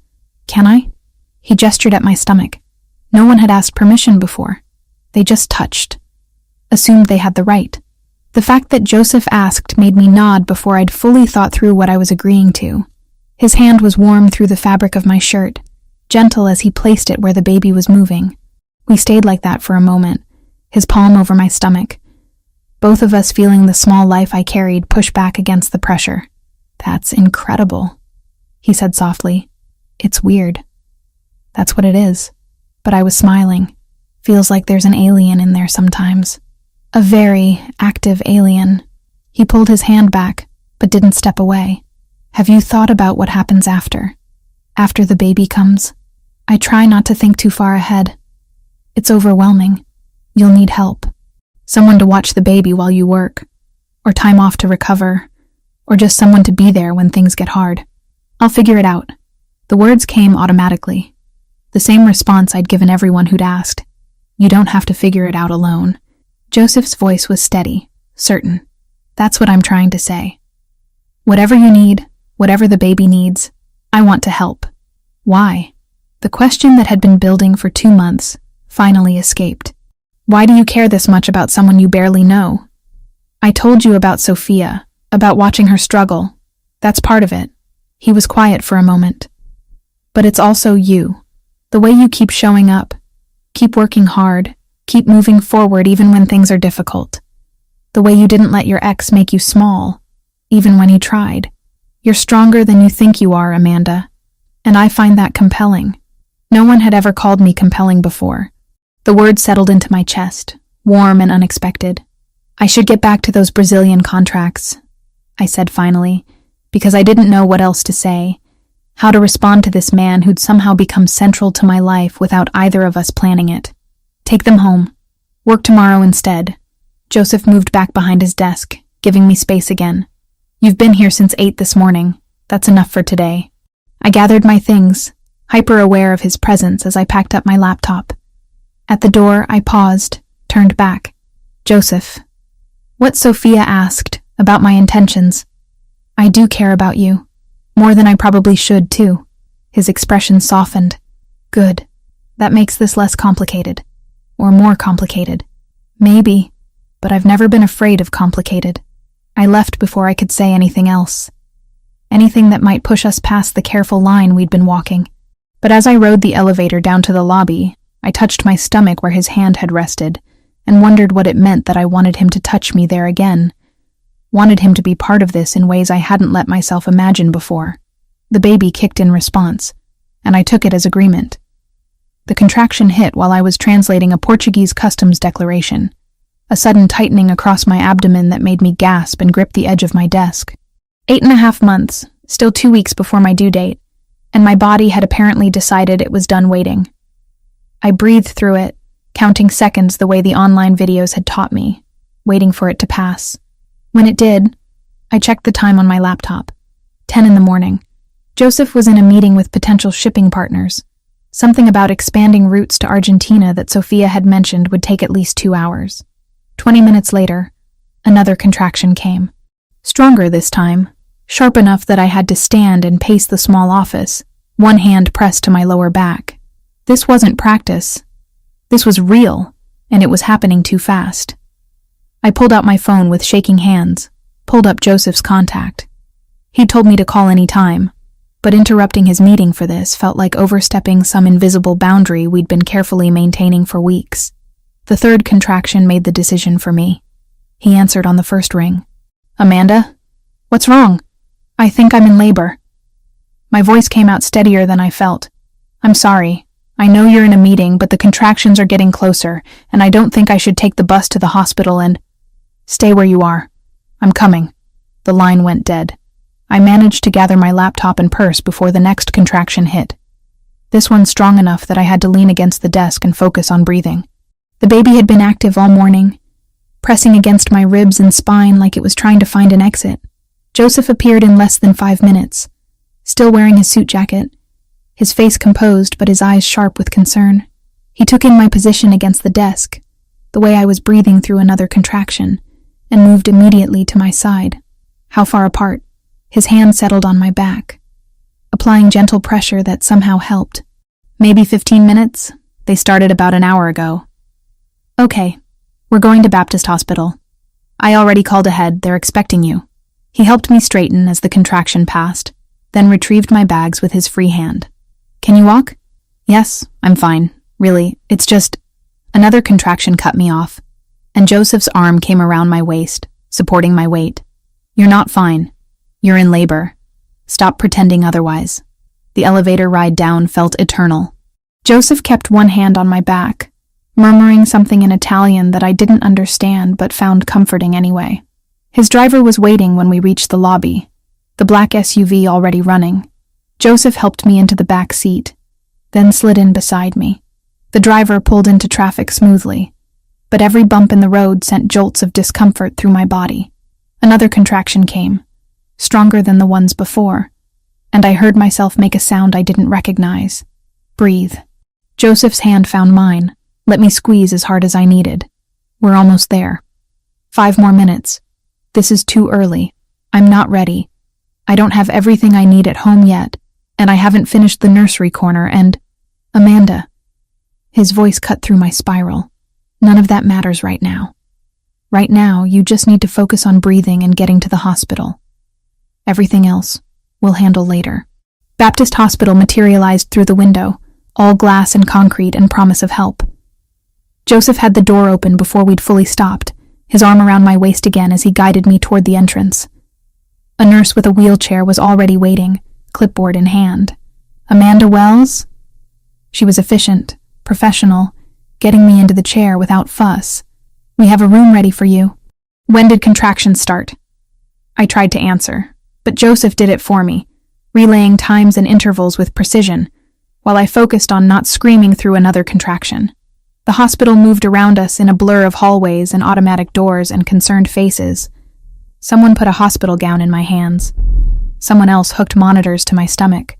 "Can I?" He gestured at my stomach. No one had asked permission before. They just touched. Assumed they had the right. The fact that Joseph asked made me nod before I'd fully thought through what I was agreeing to. His hand was warm through the fabric of my shirt, gentle as he placed it where the baby was moving. We stayed like that for a moment, his palm over my stomach, both of us feeling the small life I carried push back against the pressure. "That's incredible," he said softly. "It's weird." "That's what it is." But I was smiling. Feels like there's an alien in there sometimes. A very active alien. He pulled his hand back, but didn't step away. "Have you thought about what happens after? After the baby comes?" I try not to think too far ahead. It's overwhelming. You'll need help. Someone to watch the baby while you work, or time off to recover, or just someone to be there when things get hard. I'll figure it out. The words came automatically. The same response I'd given everyone who'd asked. You don't have to figure it out alone. Joseph's voice was steady, certain. That's what I'm trying to say. Whatever you need, whatever the baby needs, I want to help. Why? The question that had been building for 2 months finally escaped. Why do you care this much about someone you barely know? I told you about Sophia, about watching her struggle. That's part of it. He was quiet for a moment. But it's also you. The way you keep showing up, keep working hard, keep moving forward even when things are difficult. The way you didn't let your ex make you small, even when he tried. You're stronger than you think you are, Amanda. And I find that compelling. No one had ever called me compelling before. The word settled into my chest, warm and unexpected. I should get back to those Brazilian contracts, I said finally, because I didn't know what else to say, how to respond to this man who'd somehow become central to my life without either of us planning it. Take them home. Work tomorrow instead. Joseph moved back behind his desk, giving me space again. You've been here since 8 this morning. That's enough for today. I gathered my things, hyper-aware of his presence as I packed up my laptop. At the door, I paused, turned back. Joseph. What Sophia asked about my intentions. I do care about you. More than I probably should, too. His expression softened. Good. That makes this less complicated. Or more complicated. Maybe, but I've never been afraid of complicated. I left before I could say anything else. Anything that might push us past the careful line we'd been walking. But as I rode the elevator down to the lobby, I touched my stomach where his hand had rested, and wondered what it meant that I wanted him to touch me there again. Wanted him to be part of this in ways I hadn't let myself imagine before. The baby kicked in response, and I took it as agreement. The contraction hit while I was translating a Portuguese customs declaration, a sudden tightening across my abdomen that made me gasp and grip the edge of my desk. 8.5 months, still 2 weeks before my due date, and my body had apparently decided it was done waiting. I breathed through it, counting seconds the way the online videos had taught me, waiting for it to pass. When it did, I checked the time on my laptop. 10 in the morning. Joseph was in a meeting with potential shipping partners. Something about expanding routes to Argentina that Sophia had mentioned would take at least 2 hours. 20 minutes later, another contraction came. Stronger this time, sharp enough that I had to stand and pace the small office, one hand pressed to my lower back. This wasn't practice. This was real, and it was happening too fast. I pulled out my phone with shaking hands, pulled up Joseph's contact. He'd told me to call any time, but interrupting his meeting for this felt like overstepping some invisible boundary we'd been carefully maintaining for weeks. The third contraction made the decision for me. He answered on the first ring. Amanda? What's wrong? I think I'm in labor. My voice came out steadier than I felt. I'm sorry. I know you're in a meeting, but the contractions are getting closer, and I don't think I should take the bus to the hospital and... Stay where you are. I'm coming. The line went dead. I managed to gather my laptop and purse before the next contraction hit. This one strong enough that I had to lean against the desk and focus on breathing. The baby had been active all morning, pressing against my ribs and spine like it was trying to find an exit. Joseph appeared in less than 5 minutes, still wearing his suit jacket, his face composed but his eyes sharp with concern. He took in my position against the desk, the way I was breathing through another contraction, and moved immediately to my side. How far apart? His hand settled on my back, applying gentle pressure that somehow helped. Maybe 15 minutes? They started about an hour ago. Okay, we're going to Baptist Hospital. I already called ahead, they're expecting you. He helped me straighten as the contraction passed, then retrieved my bags with his free hand. Can you walk? Yes, I'm fine. Really, it's just... Another contraction cut me off, and Joseph's arm came around my waist, supporting my weight. You're not fine. You're in labor. Stop pretending otherwise. The elevator ride down felt eternal. Joseph kept one hand on my back, murmuring something in Italian that I didn't understand but found comforting anyway. His driver was waiting when we reached the lobby, the black SUV already running. Joseph helped me into the back seat, then slid in beside me. The driver pulled into traffic smoothly, but every bump in the road sent jolts of discomfort through my body. Another contraction came, stronger than the ones before, and I heard myself make a sound I didn't recognize. Breathe. Joseph's hand found mine, let me squeeze as hard as I needed. We're almost there. 5 more minutes. This is too early. I'm not ready. I don't have everything I need at home yet, and I haven't finished the nursery corner and... Amanda. His voice cut through my spiral. None of that matters right now. Right now, you just need to focus on breathing and getting to the hospital. Everything else, we'll handle later. Baptist Hospital materialized through the window, all glass and concrete and promise of help. Joseph had the door open before we'd fully stopped, his arm around my waist again as he guided me toward the entrance. A nurse with a wheelchair was already waiting, clipboard in hand. Amanda Wells? She was efficient, professional, getting me into the chair without fuss. We have a room ready for you. When did contractions start? I tried to answer, but Joseph did it for me, relaying times and intervals with precision, while I focused on not screaming through another contraction. The hospital moved around us in a blur of hallways and automatic doors and concerned faces. Someone put a hospital gown in my hands. Someone else hooked monitors to my stomach.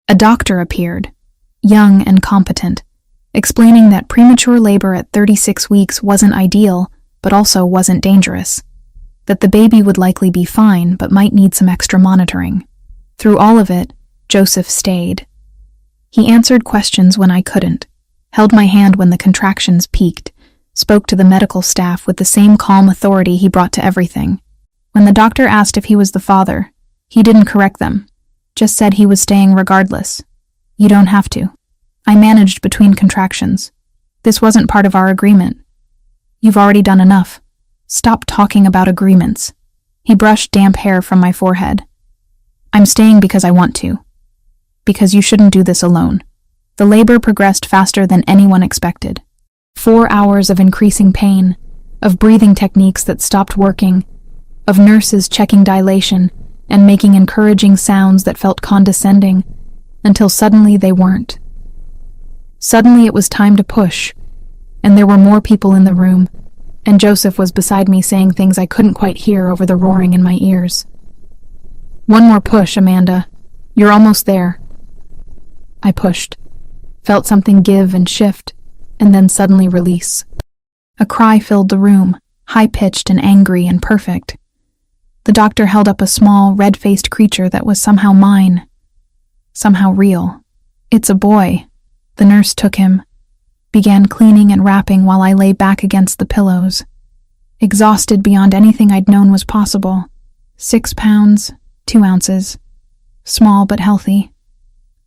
A doctor appeared, young and competent, explaining that premature labor at 36 weeks wasn't ideal, but also wasn't dangerous. That the baby would likely be fine, but might need some extra monitoring. Through all of it, Joseph stayed. He answered questions when I couldn't, held my hand when the contractions peaked, spoke to the medical staff with the same calm authority he brought to everything. When the doctor asked if he was the father, he didn't correct them, just said he was staying regardless. You don't have to. I managed between contractions. This wasn't part of our agreement. You've already done enough. Stop talking about agreements. He brushed damp hair from my forehead. I'm staying because I want to. Because you shouldn't do this alone. The labor progressed faster than anyone expected. 4 hours of increasing pain, of breathing techniques that stopped working, of nurses checking dilation and making encouraging sounds that felt condescending, until suddenly they weren't. Suddenly it was time to push, and there were more people in the room, and Joseph was beside me saying things I couldn't quite hear over the roaring in my ears. One more push, Amanda. You're almost there. I pushed, felt something give and shift, and then suddenly release. A cry filled the room, high-pitched and angry and perfect. The doctor held up a small, red-faced creature that was somehow mine, somehow real. It's a boy. The nurse took him, began cleaning and wrapping while I lay back against the pillows, exhausted beyond anything I'd known was possible. 6 pounds, 2 ounces. Small but healthy.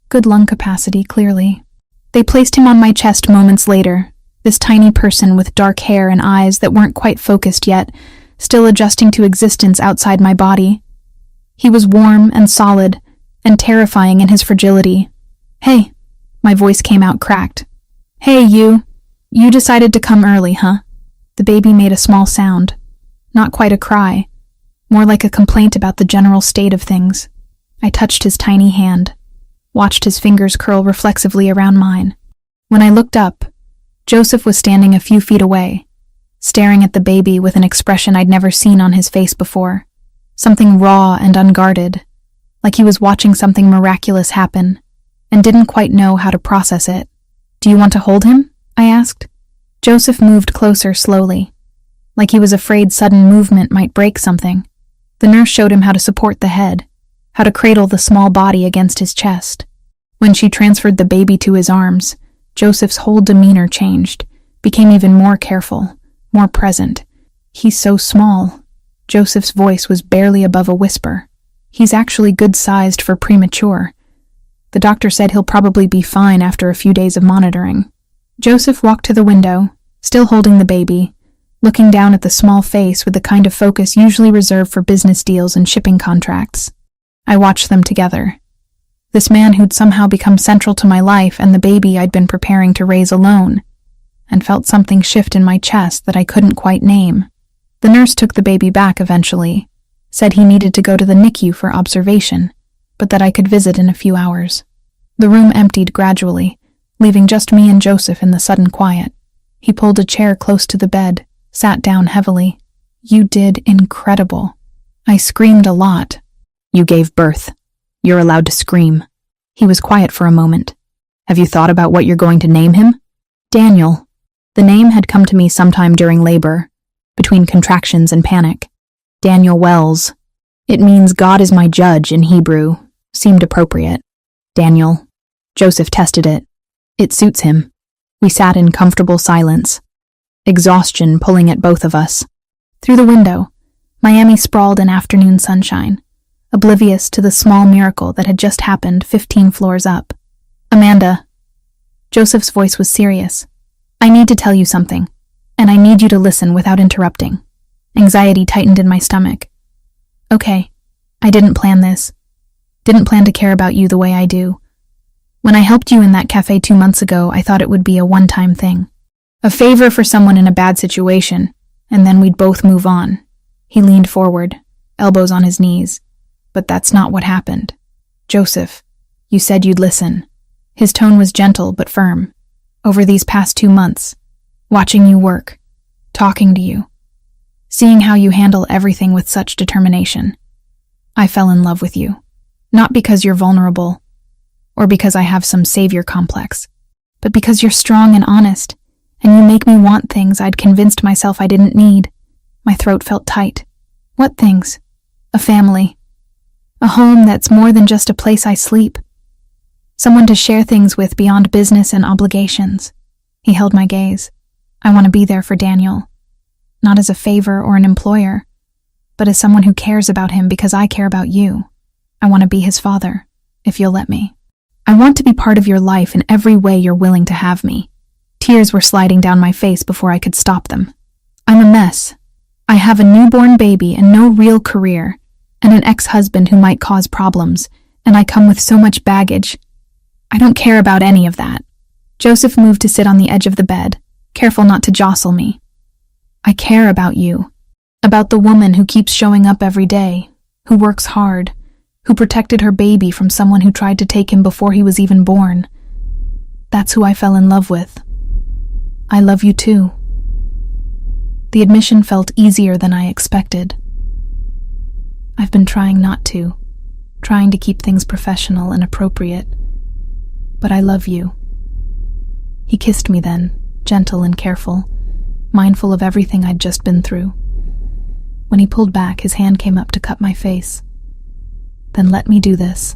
Good lung capacity, clearly. They placed him on my chest moments later, this tiny person with dark hair and eyes that weren't quite focused yet, still adjusting to existence outside my body. He was warm and solid, and terrifying in his fragility. Hey. My voice came out cracked. Hey, you. You decided to come early, huh? The baby made a small sound. Not quite a cry. More like a complaint about the general state of things. I touched his tiny hand, watched his fingers curl reflexively around mine. When I looked up, Joseph was standing a few feet away, staring at the baby with an expression I'd never seen on his face before. Something raw and unguarded, like he was watching something miraculous happen, and didn't quite know how to process it. Do you want to hold him? I asked. Joseph moved closer slowly, like he was afraid sudden movement might break something. The nurse showed him how to support the head, how to cradle the small body against his chest. When she transferred the baby to his arms, Joseph's whole demeanor changed, became even more careful, more present. "He's so small." Joseph's voice was barely above a whisper. "He's actually good-sized for premature. The doctor said he'll probably be fine after a few days of monitoring." Joseph walked to the window, still holding the baby, looking down at the small face with the kind of focus usually reserved for business deals and shipping contracts. I watched them together. This man who'd somehow become central to my life and the baby I'd been preparing to raise alone, and felt something shift in my chest that I couldn't quite name. The nurse took the baby back eventually, said he needed to go to the NICU for observation, but that I could visit in a few hours. The room emptied gradually, leaving just me and Joseph in the sudden quiet. He pulled a chair close to the bed, sat down heavily. "You did incredible." I screamed a lot. "You gave birth. You're allowed to scream." He was quiet for a moment. "Have you thought about what you're going to name him?" "Daniel." The name had come to me sometime during labor, between contractions and panic. Daniel Wells. It means God is my judge in Hebrew. Seemed appropriate. Daniel. Joseph tested it. It suits him. We sat in comfortable silence, exhaustion pulling at both of us. Through the window, Miami sprawled in afternoon sunshine, oblivious to the small miracle that had just happened 15 floors up. "Amanda." Joseph's voice was serious. "I need to tell you something, and I need you to listen without interrupting." Anxiety tightened in my stomach. "Okay, I didn't plan this. Didn't plan to care about you the way I do. When I helped you in that cafe 2 months ago, I thought it would be a one-time thing. A favor for someone in a bad situation, and then we'd both move on." He leaned forward, elbows on his knees. "But that's not what happened. Joseph, you said you'd listen." His tone was gentle but firm. "Over these past 2 months, watching you work, talking to you, seeing how you handle everything with such determination, I fell in love with you. Not because you're vulnerable, or because I have some savior complex, but because you're strong and honest, and you make me want things I'd convinced myself I didn't need." My throat felt tight. "What things?" "A family. A home that's more than just a place I sleep. Someone to share things with beyond business and obligations." He held my gaze. "I want to be there for Daniel. Not as a favor or an employer, but as someone who cares about him because I care about you. I want to be his father, if you'll let me. I want to be part of your life in every way you're willing to have me." Tears were sliding down my face before I could stop them. "I'm a mess. I have a newborn baby and no real career, and an ex-husband who might cause problems, and I come with so much baggage. I don't care about any of that." Joseph moved to sit on the edge of the bed, careful not to jostle me. "I care about you. About the woman who keeps showing up every day, who works hard, who protected her baby from someone who tried to take him before he was even born. That's who I fell in love with. I love you too." The admission felt easier than I expected. I've been trying not to, trying to keep things professional and appropriate. But I love you. He kissed me then, gentle and careful, mindful of everything I'd just been through. When he pulled back, his hand came up to cup my face. "Then let me do this.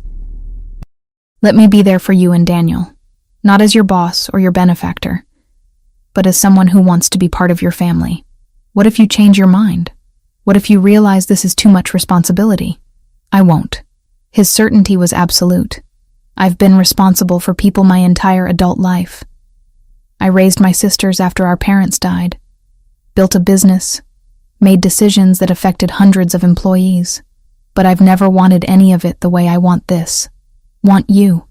Let me be there for you and Daniel, not as your boss or your benefactor, but as someone who wants to be part of your family. What if you change your mind? What if you realize this is too much responsibility?" "I won't." His certainty was absolute. "I've been responsible for people my entire adult life. I raised my sisters after our parents died, built a business, made decisions that affected hundreds of employees. But I've never wanted any of it the way I want this. Want you."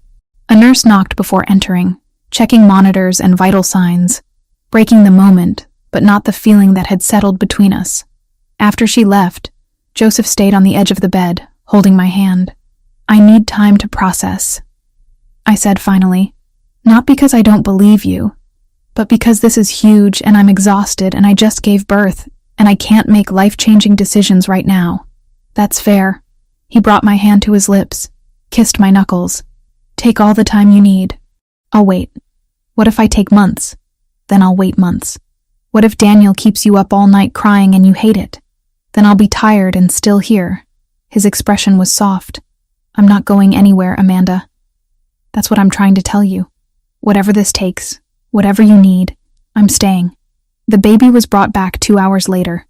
A nurse knocked before entering, checking monitors and vital signs, breaking the moment, but not the feeling that had settled between us. After she left, Joseph stayed on the edge of the bed, holding my hand. "I need time to process," I said finally. "Not because I don't believe you, but because this is huge and I'm exhausted and I just gave birth and I can't make life-changing decisions right now." "That's fair." He brought my hand to his lips, kissed my knuckles. "Take all the time you need. I'll wait. What if I take months? Then I'll wait months." What if Daniel keeps you up all night crying and you hate it? Then I'll be tired and still here. His expression was soft. I'm not going anywhere, Amanda. That's what I'm trying to tell you. Whatever this takes, whatever you need, I'm staying. The baby was brought back 2 hours later,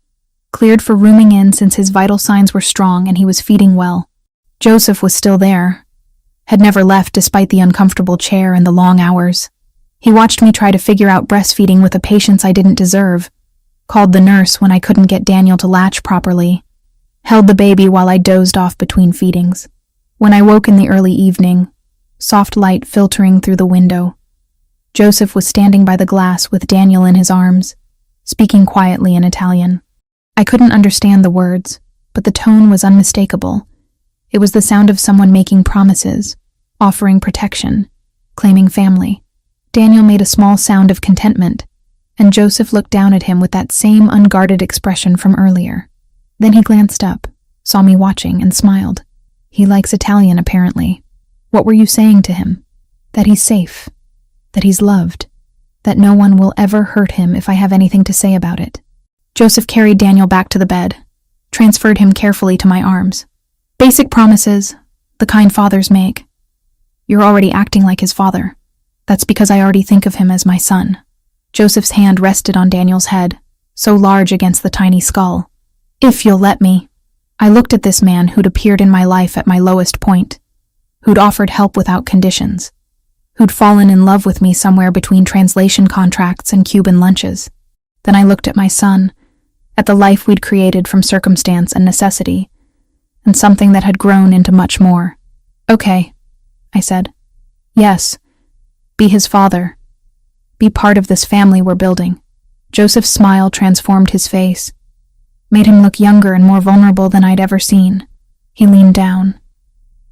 cleared for rooming in since his vital signs were strong and he was feeding well. Joseph was still there, had never left despite the uncomfortable chair and the long hours. He watched me try to figure out breastfeeding with a patience I didn't deserve, called the nurse when I couldn't get Daniel to latch properly, held the baby while I dozed off between feedings. When I woke in the early evening, soft light filtering through the window, Joseph was standing by the glass with Daniel in his arms, speaking quietly in Italian. I couldn't understand the words, but the tone was unmistakable. It was the sound of someone making promises, offering protection, claiming family. Daniel made a small sound of contentment, and Joseph looked down at him with that same unguarded expression from earlier. Then he glanced up, saw me watching, and smiled. He likes Italian, apparently. What were you saying to him? That he's safe, that he's loved, that no one will ever hurt him if I have anything to say about it. Joseph carried Daniel back to the bed, transferred him carefully to my arms. Basic promises, the kind fathers make. You're already acting like his father. That's because I already think of him as my son. Joseph's hand rested on Daniel's head, so large against the tiny skull. If you'll let me. I looked at this man who'd appeared in my life at my lowest point, who'd offered help without conditions, who'd fallen in love with me somewhere between translation contracts and Cuban lunches. Then I looked at my son, at the life we'd created from circumstance and necessity, and something that had grown into much more. Okay, I said. Yes, be his father. Be part of this family we're building. Joseph's smile transformed his face, made him look younger and more vulnerable than I'd ever seen. He leaned down,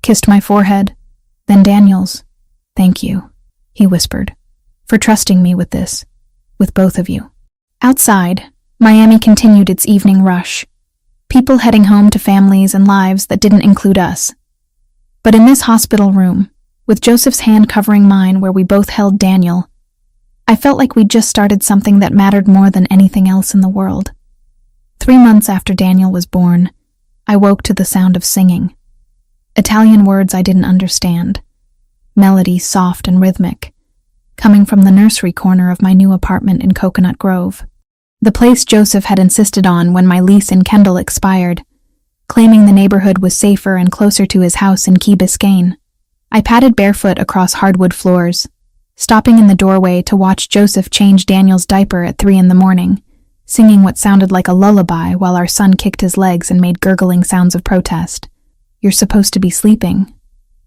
kissed my forehead, then Daniel's. Thank you, he whispered, for trusting me with this, with both of you. Outside, Miami continued its evening rush. People heading home to families and lives that didn't include us. But in this hospital room, with Joseph's hand covering mine where we both held Daniel, I felt like we'd just started something that mattered more than anything else in the world. 3 months after Daniel was born, I woke to the sound of singing. Italian words I didn't understand, melody soft and rhythmic, coming from the nursery corner of my new apartment in Coconut Grove, the place Joseph had insisted on when my lease in Kendall expired, claiming the neighborhood was safer and closer to his house in Key Biscayne. I padded barefoot across hardwood floors, stopping in the doorway to watch Joseph change Daniel's diaper at 3 a.m, singing what sounded like a lullaby while our son kicked his legs and made gurgling sounds of protest. You're supposed to be sleeping,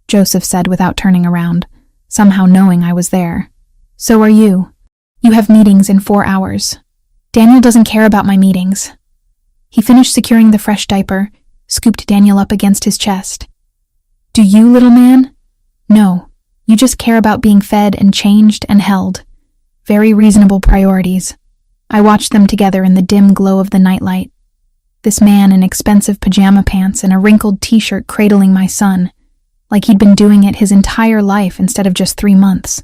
Joseph said without turning around, somehow knowing I was there. So are you. You have meetings in 4 hours. Daniel doesn't care about my meetings. He finished securing the fresh diaper, scooped Daniel up against his chest. Do you, little man? No, you just care about being fed and changed and held. Very reasonable priorities. I watched them together in the dim glow of the nightlight. This man in expensive pajama pants and a wrinkled t-shirt cradling my son, like he'd been doing it his entire life instead of just 3 months.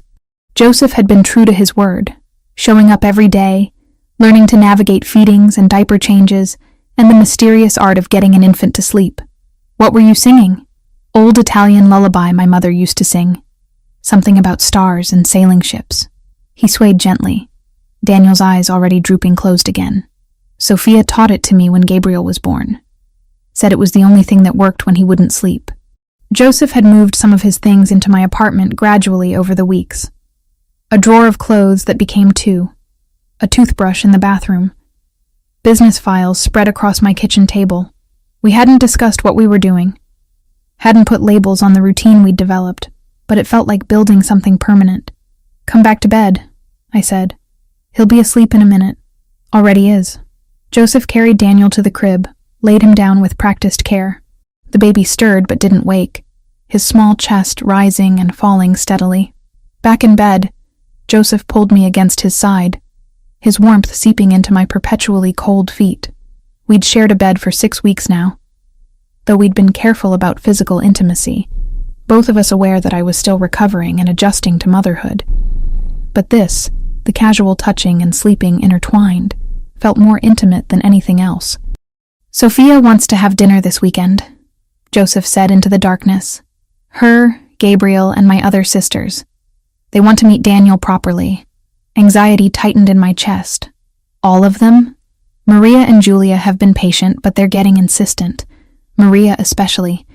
Joseph had been true to his word, showing up every day, learning to navigate feedings and diaper changes, and the mysterious art of getting an infant to sleep. What were you singing? Old Italian lullaby my mother used to sing. Something about stars and sailing ships. He swayed gently, Daniel's eyes already drooping closed again. Sophia taught it to me when Gabriel was born. Said it was the only thing that worked when he wouldn't sleep. Joseph had moved some of his things into my apartment gradually over the weeks. A drawer of clothes that became 2. A toothbrush in the bathroom. Business files spread across my kitchen table. We hadn't discussed what we were doing. Hadn't put labels on the routine we'd developed, but it felt like building something permanent. Come back to bed, I said. He'll be asleep in a minute. Already is. Joseph carried Daniel to the crib, laid him down with practiced care. The baby stirred but didn't wake, his small chest rising and falling steadily. Back in bed, Joseph pulled me against his side, his warmth seeping into my perpetually cold feet. We'd shared a bed for 6 weeks now. Though we'd been careful about physical intimacy, both of us aware that I was still recovering and adjusting to motherhood. But this, The casual touching and sleeping intertwined felt more intimate than anything else. "Sophia wants to have dinner this weekend," Joseph said into the darkness. "Her, Gabriel, and my other sisters. They want to meet Daniel properly." Anxiety tightened in my chest. "All of them?" "Maria and Julia have been patient, but they're getting insistent. Maria especially.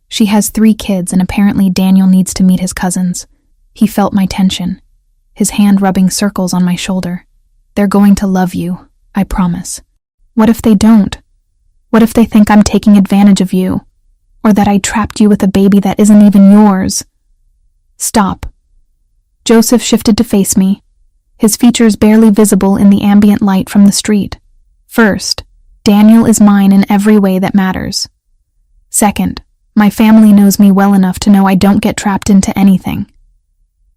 She has 3 kids, and apparently Daniel needs to meet his cousins." He felt my tension, his hand rubbing circles on my shoulder. "They're going to love you, I promise." "What if they don't? What if they think I'm taking advantage of you? Or that I trapped you with a baby that isn't even yours?" "Stop." Joseph shifted to face me, his features barely visible in the ambient light from the street. "First, Daniel is mine in every way that matters. Second, my family knows me well enough to know I don't get trapped into anything.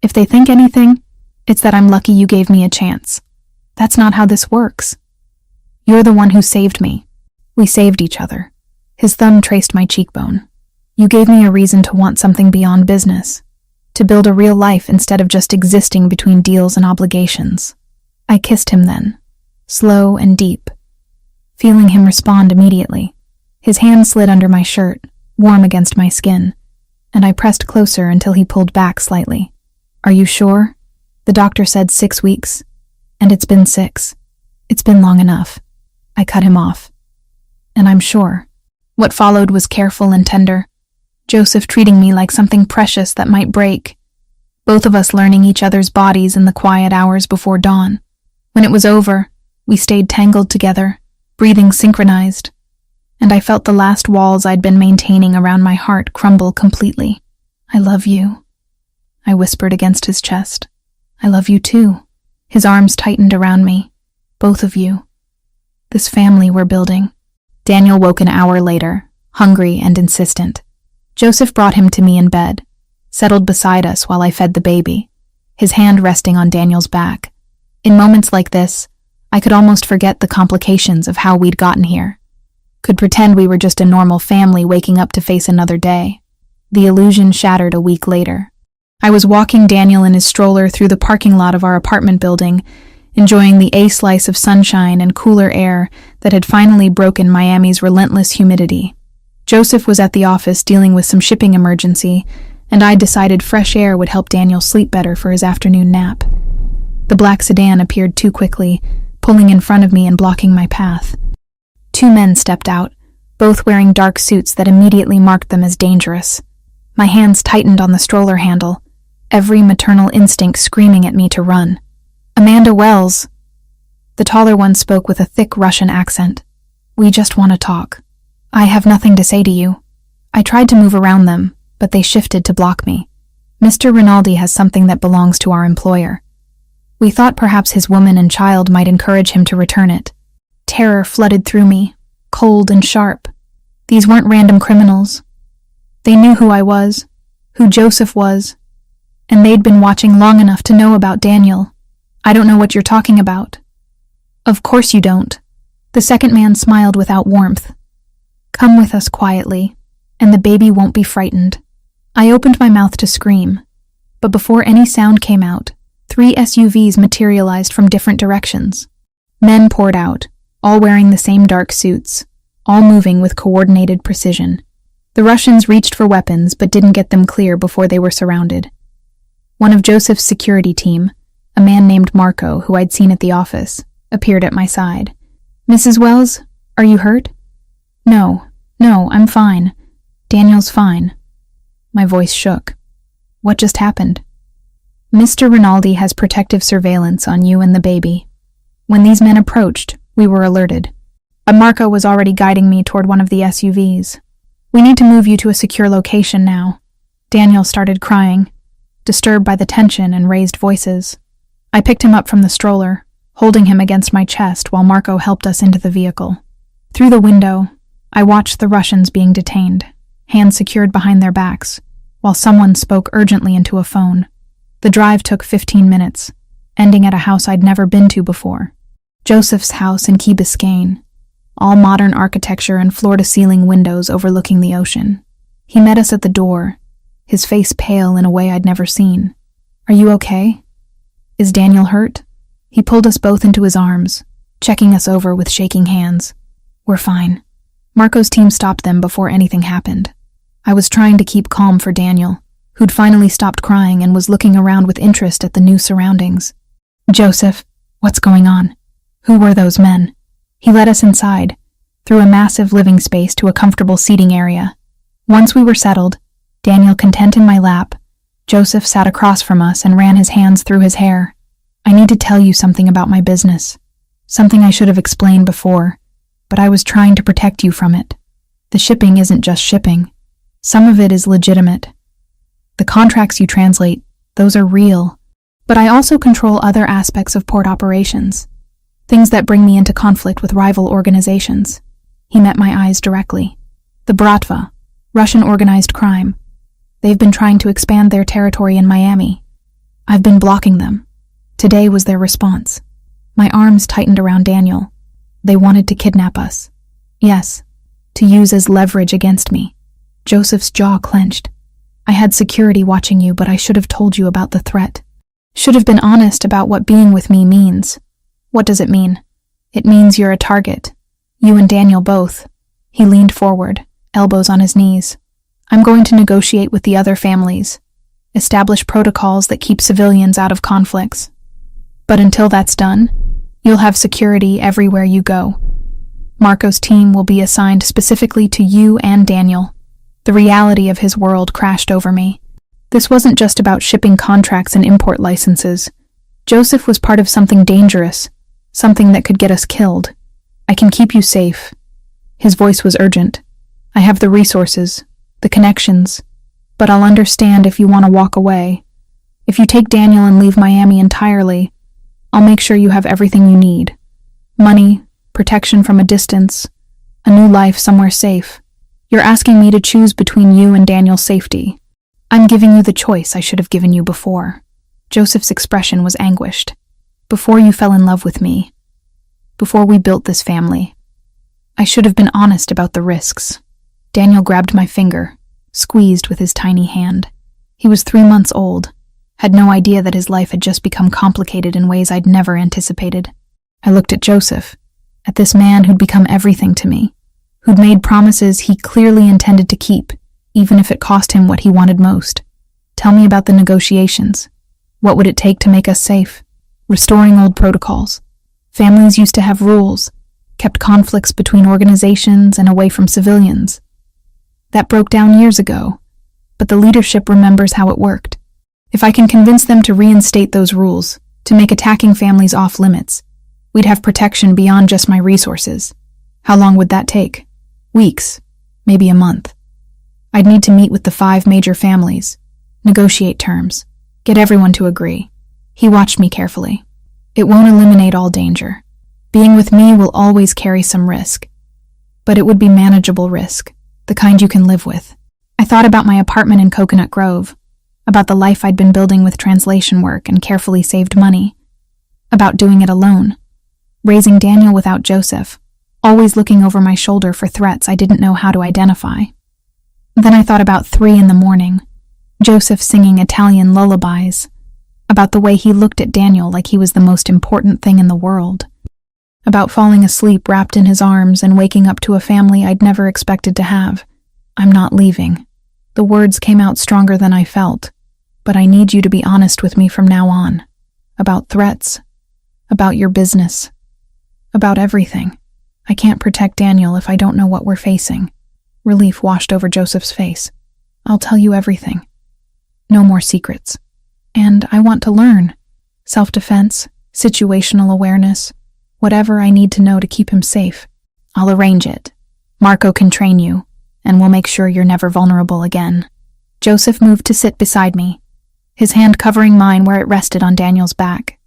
If they think anything, it's that I'm lucky you gave me a chance. That's not how this works. You're the one who saved me. We saved each other." His thumb traced my cheekbone. "You gave me a reason to want something beyond business, to build a real life instead of just existing between deals and obligations." I kissed him then, slow and deep, feeling him respond immediately. His hand slid under my shirt, warm against my skin, and I pressed closer until he pulled back slightly. "Are you sure? The doctor said 6 weeks, and it's been 6. It's been long enough." I cut him off. "And I'm sure." What followed was careful and tender, Joseph treating me like something precious that might break, both of us learning each other's bodies in the quiet hours before dawn. When it was over, we stayed tangled together, breathing synchronized, and I felt the last walls I'd been maintaining around my heart crumble completely. "I love you," I whispered against his chest. "I love you too." His arms tightened around me. "Both of you. This family we're building." Daniel woke an hour later, hungry and insistent. Joseph brought him to me in bed, settled beside us while I fed the baby, his hand resting on Daniel's back. In moments like this, I could almost forget the complications of how we'd gotten here. Could pretend we were just a normal family waking up to face another day. The illusion shattered a week later. I was walking Daniel in his stroller through the parking lot of our apartment building, enjoying the slice of sunshine and cooler air that had finally broken Miami's relentless humidity. Joseph was at the office dealing with some shipping emergency, and I decided fresh air would help Daniel sleep better for his afternoon nap. The black sedan appeared too quickly, pulling in front of me and blocking my path. 2 men stepped out, both wearing dark suits that immediately marked them as dangerous. My hands tightened on the stroller handle, every maternal instinct screaming at me to run. "Amanda Wells." The taller one spoke with a thick Russian accent. "We just want to talk. I have nothing to say to you." I tried to move around them, but they shifted to block me. "Mr. Rinaldi has something that belongs to our employer." We thought perhaps his woman and child might encourage him to return it. Terror flooded through me, cold and sharp. These weren't random criminals. They knew who I was, who Joseph was, and they'd been watching long enough to know about Daniel. "I don't know what you're talking about." "Of course you don't." The second man smiled without warmth. "Come with us quietly, and the baby won't be frightened." I opened my mouth to scream, but before any sound came out, 3 SUVs materialized from different directions. Men poured out, all wearing the same dark suits, all moving with coordinated precision. The Russians reached for weapons but didn't get them clear before they were surrounded. One of Joseph's security team, a man named Marco, who I'd seen at the office, appeared at my side. "Mrs. Wells, are you hurt?" No, I'm fine. Daniel's fine." My voice shook. "What just happened?" "Mr. Rinaldi has protective surveillance on you and the baby. When these men approached, we were alerted. But Marco was already guiding me toward one of the SUVs. We need to move you to a secure location now." Daniel started crying, disturbed by the tension and raised voices. I picked him up from the stroller, holding him against my chest while Marco helped us into the vehicle. Through the window, I watched the Russians being detained, hands secured behind their backs, while someone spoke urgently into a phone. The drive took 15 minutes, ending at a house I'd never been to before. Joseph's house in Key Biscayne, all modern architecture and floor-to-ceiling windows overlooking the ocean. He met us at the door, his face pale in a way I'd never seen. "Are you okay? Is Daniel hurt?" He pulled us both into his arms, checking us over with shaking hands. We're fine. Marco's team stopped them before anything happened. I was trying to keep calm for Daniel, who'd finally stopped crying and was looking around with interest at the new surroundings. Joseph, what's going on? Who were those men? He led us inside, through a massive living space to a comfortable seating area. Once we were settled, Daniel content in my lap, Joseph sat across from us and ran his hands through his hair. I need to tell you something about my business. Something I should have explained before, but I was trying to protect you from it. The shipping isn't just shipping. Some of it is legitimate. The contracts you translate, those are real. But I also control other aspects of port operations. Things that bring me into conflict with rival organizations. He met my eyes directly. The Bratva, Russian organized crime. They've been trying to expand their territory in Miami. I've been blocking them. Today was their response. My arms tightened around Daniel. They wanted to kidnap us. Yes, to use as leverage against me. Joseph's jaw clenched. I had security watching you, but I should have told you about the threat. Should have been honest about what being with me means. What does it mean? It means you're a target. You and Daniel both. He leaned forward, elbows on his knees. I'm going to negotiate with the other families. Establish protocols that keep civilians out of conflicts. But until that's done, you'll have security everywhere you go. Marco's team will be assigned specifically to you and Daniel. The reality of his world crashed over me. This wasn't just about shipping contracts and import licenses. Joseph was part of something dangerous, something that could get us killed. I can keep you safe. His voice was urgent. I have the resources, the connections, but I'll understand if you want to walk away. If you take Daniel and leave Miami entirely, I'll make sure you have everything you need. Money, protection from a distance, a new life somewhere safe. You're asking me to choose between you and Daniel's safety. I'm giving you the choice I should have given you before. Joseph's expression was anguished. Before you fell in love with me. Before we built this family. I should have been honest about the risks. Daniel grabbed my finger, squeezed with his tiny hand. He was 3 months old, had no idea that his life had just become complicated in ways I'd never anticipated. I looked at Joseph, at this man who'd become everything to me, who'd made promises he clearly intended to keep, even if it cost him what he wanted most. Tell me about the negotiations. What would it take to make us safe? Restoring old protocols. Families used to have rules, kept conflicts between organizations and away from civilians. That broke down years ago, but the leadership remembers how it worked. If I can convince them to reinstate those rules, to make attacking families off limits, we'd have protection beyond just my resources. How long would that take? Weeks, maybe a month. I'd need to meet with the 5 major families, negotiate terms, get everyone to agree. He watched me carefully. It won't eliminate all danger. Being with me will always carry some risk, but it would be manageable risk, the kind you can live with. I thought about my apartment in Coconut Grove, about the life I'd been building with translation work and carefully saved money, about doing it alone, raising Daniel without Joseph, always looking over my shoulder for threats I didn't know how to identify. Then I thought about 3 in the morning, Joseph singing Italian lullabies, about the way he looked at Daniel like he was the most important thing in the world, about falling asleep wrapped in his arms and waking up to a family I'd never expected to have. I'm not leaving. The words came out stronger than I felt, but I need you to be honest with me from now on, about threats, about your business, about everything. I can't protect Daniel if I don't know what we're facing. Relief washed over Joseph's face. I'll tell you everything. No more secrets. And I want to learn. Self-defense, situational awareness, whatever I need to know to keep him safe. I'll arrange it. Marco can train you, and we'll make sure you're never vulnerable again. Joseph moved to sit beside me, his hand covering mine where it rested on Daniel's back.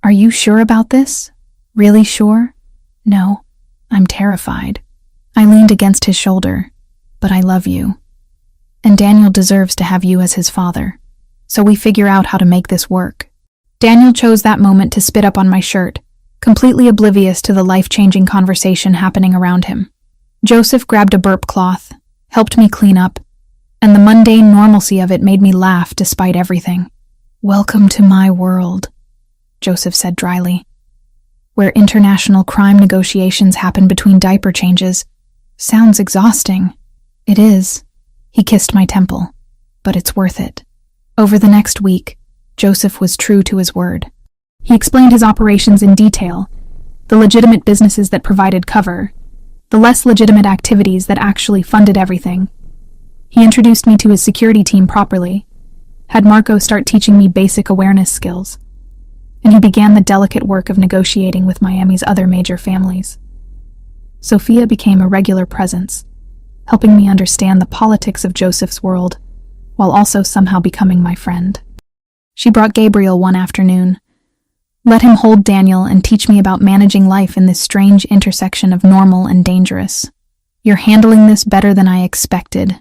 Are you sure about this? Really sure? No, I'm terrified. I leaned against his shoulder, but I love you. And Daniel deserves to have you as his father, so we figure out how to make this work. Daniel chose that moment to spit up on my shirt, completely oblivious to the life-changing conversation happening around him. Joseph grabbed a burp cloth, helped me clean up, and the mundane normalcy of it made me laugh despite everything. Welcome to my world. Joseph said dryly. Where international crime negotiations happen between diaper changes. Sounds exhausting. It is. He kissed my temple. But it's worth it. Over the next week, Joseph was true to his word. He explained his operations in detail, the legitimate businesses that provided cover, the less legitimate activities that actually funded everything. He introduced me to his security team properly, had Marco start teaching me basic awareness skills, and he began the delicate work of negotiating with Miami's other major families. Sophia became a regular presence, helping me understand the politics of Joseph's world, while also somehow becoming my friend. She brought Gabriel one afternoon. Let him hold Daniel and teach me about managing life in this strange intersection of normal and dangerous. You're handling this better than I expected,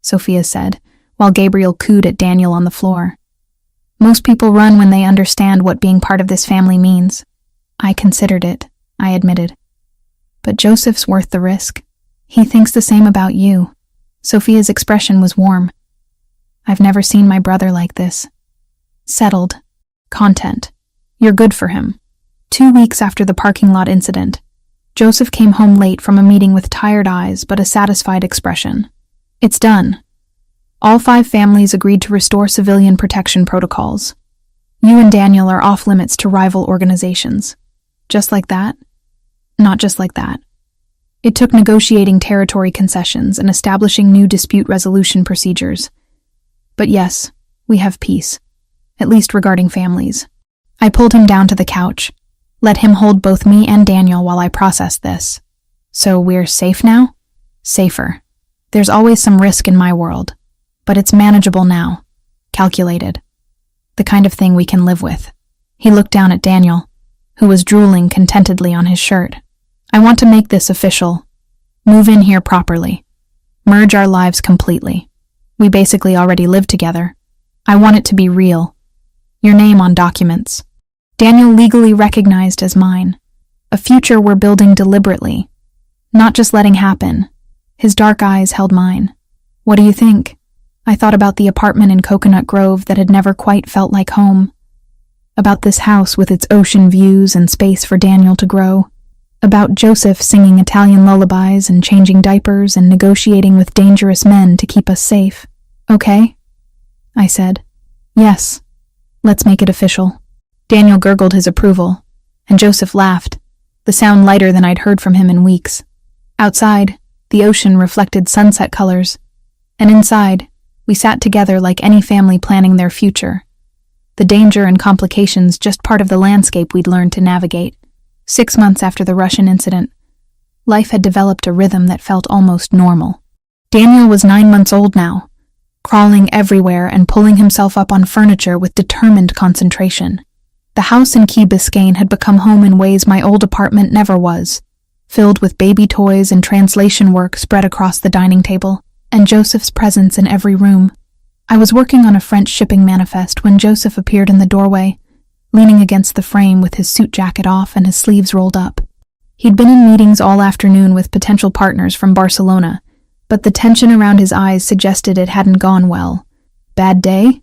Sophia said, while Gabriel cooed at Daniel on the floor. Most people run when they understand what being part of this family means. I considered it, I admitted. But Joseph's worth the risk. He thinks the same about you. Sophia's expression was warm. I've never seen my brother like this. Settled. Content. You're good for him. 2 weeks after the parking lot incident, Joseph came home late from a meeting with tired eyes but a satisfied expression. It's done. All 5 families agreed to restore civilian protection protocols. You and Daniel are off limits to rival organizations. Just like that? Not just like that. It took negotiating territory concessions and establishing new dispute resolution procedures. But yes, we have peace, at least regarding families. I pulled him down to the couch, let him hold both me and Daniel while I processed this. So we're safe now? Safer. There's always some risk in my world, but it's manageable now. Calculated. The kind of thing we can live with. He looked down at Daniel, who was drooling contentedly on his shirt. I want to make this official. Move in here properly. Merge our lives completely. We basically already live together. I want it to be real. Your name on documents. Daniel legally recognized as mine. A future we're building deliberately. Not just letting happen. His dark eyes held mine. What do you think? I thought about the apartment in Coconut Grove that had never quite felt like home. About this house with its ocean views and space for Daniel to grow. About Joseph singing Italian lullabies and changing diapers and negotiating with dangerous men to keep us safe. Okay? I said. Yes. Let's make it official. Daniel gurgled his approval, and Joseph laughed, the sound lighter than I'd heard from him in weeks. Outside, the ocean reflected sunset colors, and inside, we sat together like any family planning their future. The danger and complications just part of the landscape we'd learned to navigate. 6 months after the Russian incident, life had developed a rhythm that felt almost normal. Daniel was 9 months old now, crawling everywhere and pulling himself up on furniture with determined concentration. The house in Key Biscayne had become home in ways my old apartment never was, filled with baby toys and translation work spread across the dining table, and Joseph's presence in every room. I was working on a French shipping manifest when Joseph appeared in the doorway, leaning against the frame with his suit jacket off and his sleeves rolled up. He'd been in meetings all afternoon with potential partners from Barcelona, but the tension around his eyes suggested it hadn't gone well. Bad day?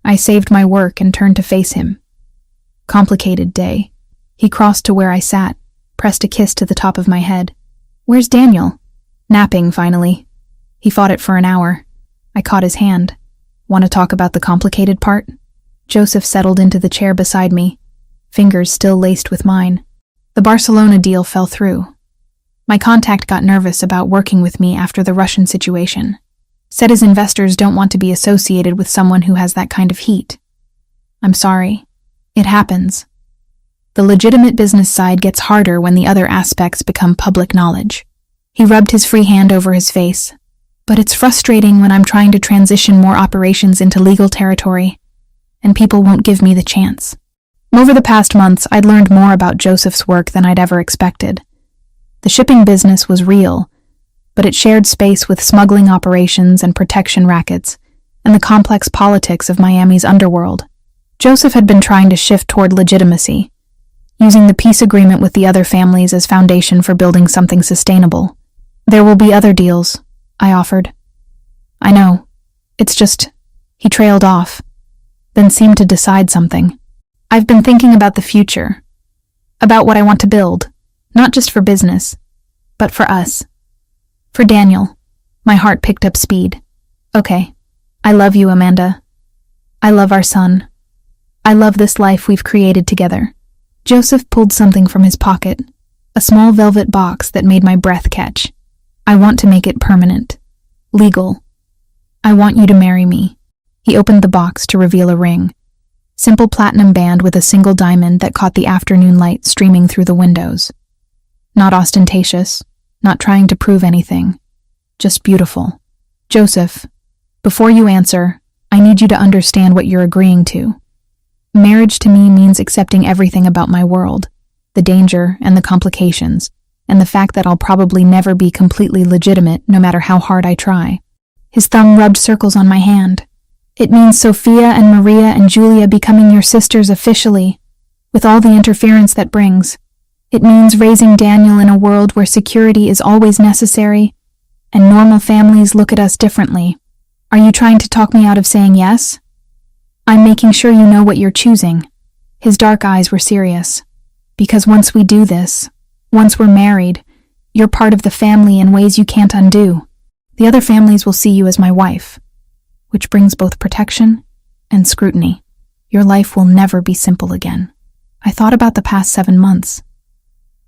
I saved my work and turned to face him. Complicated day. He crossed to where I sat, pressed a kiss to the top of my head. Where's Daniel? Napping, finally. He fought it for an hour. I caught his hand. Want to talk about the complicated part? Joseph settled into the chair beside me, fingers still laced with mine. The Barcelona deal fell through. My contact got nervous about working with me after the Russian situation. Said his investors don't want to be associated with someone who has that kind of heat. I'm sorry. It happens. The legitimate business side gets harder when the other aspects become public knowledge. He rubbed his free hand over his face. But it's frustrating when I'm trying to transition more operations into legal territory, and people won't give me the chance. Over the past months, I'd learned more about Joseph's work than I'd ever expected. The shipping business was real, but it shared space with smuggling operations and protection rackets, and the complex politics of Miami's underworld. Joseph had been trying to shift toward legitimacy, using the peace agreement with the other families as foundation for building something sustainable. There will be other deals, I offered. I know. It's just, he trailed off, then seemed to decide something. I've been thinking about the future, about what I want to build, not just for business, but for us. For Daniel. My heart picked up speed. Okay. I love you, Amanda. I love our son. I love this life we've created together. Joseph pulled something from his pocket, a small velvet box that made my breath catch. I want to make it permanent. Legal. I want you to marry me. He opened the box to reveal a ring. Simple platinum band with a single diamond that caught the afternoon light streaming through the windows. Not ostentatious, not trying to prove anything. Just beautiful. Joseph, before you answer, I need you to understand what you're agreeing to. Marriage to me means accepting everything about my world, the danger and the complications, and the fact that I'll probably never be completely legitimate no matter how hard I try. His thumb rubbed circles on my hand. It means Sophia and Maria and Julia becoming your sisters officially, with all the interference that brings. It means raising Daniel in a world where security is always necessary, and normal families look at us differently. Are you trying to talk me out of saying yes? I'm making sure you know what you're choosing. His dark eyes were serious. Because once we do this, once we're married, you're part of the family in ways you can't undo. The other families will see you as my wife, which brings both protection and scrutiny. Your life will never be simple again. I thought about the past 7 months,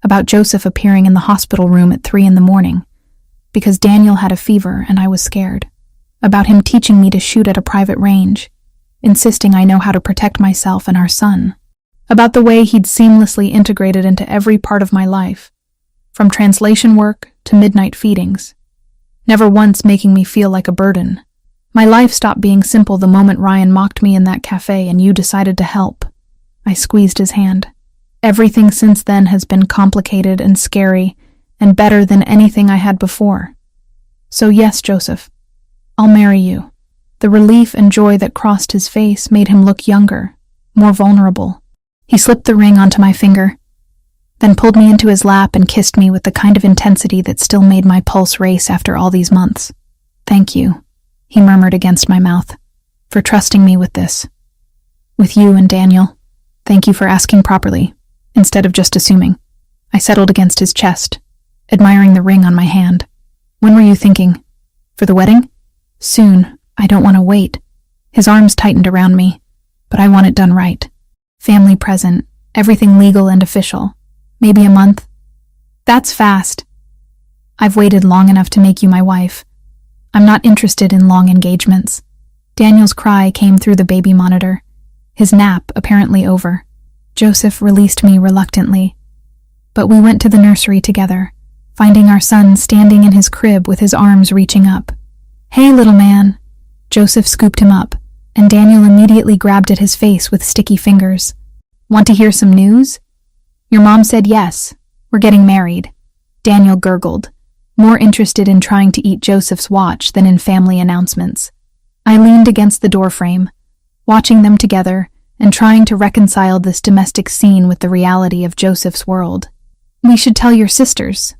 about Joseph appearing in the hospital room at 3 a.m, because Daniel had a fever and I was scared, about him teaching me to shoot at a private range, insisting I know how to protect myself and our son, about the way he'd seamlessly integrated into every part of my life, from translation work to midnight feedings, never once making me feel like a burden. My life stopped being simple the moment Ryan mocked me in that cafe and you decided to help. I squeezed his hand. Everything since then has been complicated and scary and better than anything I had before. So yes, Joseph, I'll marry you. The relief and joy that crossed his face made him look younger, more vulnerable. He slipped the ring onto my finger, then pulled me into his lap and kissed me with the kind of intensity that still made my pulse race after all these months. Thank you, he murmured against my mouth, for trusting me with this. With you and Daniel. Thank you for asking properly, instead of just assuming. I settled against his chest, admiring the ring on my hand. When were you thinking? For the wedding? Soon. I don't want to wait. His arms tightened around me, but I want it done right. Family present, everything legal and official. Maybe a month. That's fast. I've waited long enough to make you my wife. I'm not interested in long engagements. Daniel's cry came through the baby monitor, his nap apparently over. Joseph released me reluctantly, but we went to the nursery together, finding our son standing in his crib with his arms reaching up. Hey, little man. Joseph scooped him up, and Daniel immediately grabbed at his face with sticky fingers. Want to hear some news? Your mom said yes. We're getting married. Daniel gurgled, more interested in trying to eat Joseph's watch than in family announcements. I leaned against the doorframe, watching them together and trying to reconcile this domestic scene with the reality of Joseph's world. We should tell your sisters,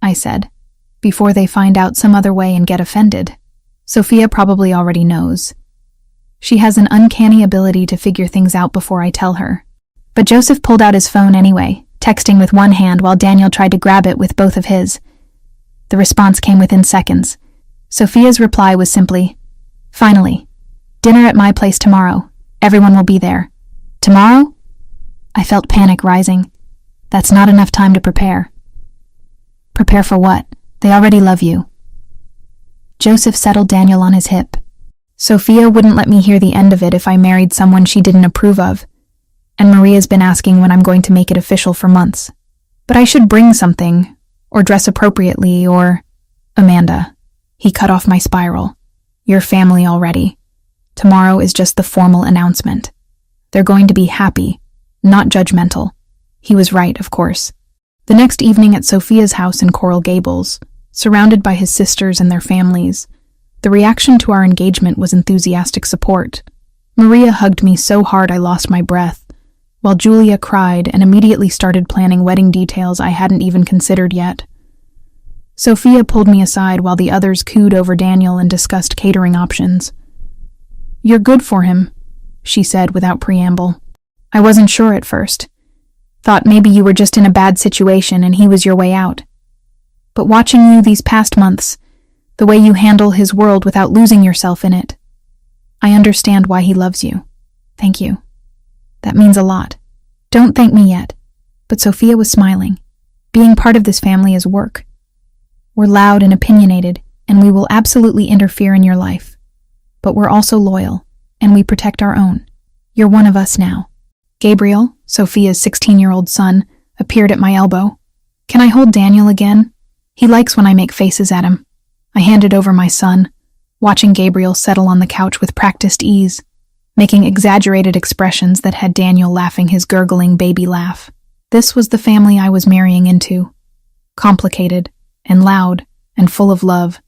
I said, before they find out some other way and get offended. Sophia probably already knows. She has an uncanny ability to figure things out before I tell her. But Joseph pulled out his phone anyway, texting with one hand while Daniel tried to grab it with both of his. The response came within seconds. Sophia's reply was simply, "Finally. Dinner at my place tomorrow. Everyone will be there." Tomorrow? I felt panic rising. That's not enough time to prepare. Prepare for what? They already love you. Joseph settled Daniel on his hip. Sophia wouldn't let me hear the end of it if I married someone she didn't approve of, and Maria's been asking when I'm going to make it official for months. But I should bring something, or dress appropriately, or... Amanda. He cut off my spiral. Your family already. Tomorrow is just the formal announcement. They're going to be happy, not judgmental. He was right, of course. The next evening at Sophia's house in Coral Gables, surrounded by his sisters and their families, the reaction to our engagement was enthusiastic support. Maria hugged me so hard I lost my breath, while Julia cried and immediately started planning wedding details I hadn't even considered yet. Sophia pulled me aside while the others cooed over Daniel and discussed catering options. You're good for him, she said without preamble. I wasn't sure at first. Thought maybe you were just in a bad situation and he was your way out. But watching you these past months, the way you handle his world without losing yourself in it, I understand why he loves you. Thank you. That means a lot. Don't thank me yet. But Sophia was smiling. Being part of this family is work. We're loud and opinionated, and we will absolutely interfere in your life. But we're also loyal, and we protect our own. You're one of us now. Gabriel, Sophia's 16-year-old son, appeared at my elbow. Can I hold Daniel again? He likes when I make faces at him. I handed over my son, watching Gabriel settle on the couch with practiced ease, making exaggerated expressions that had Daniel laughing his gurgling baby laugh. This was the family I was marrying into. Complicated and loud and full of love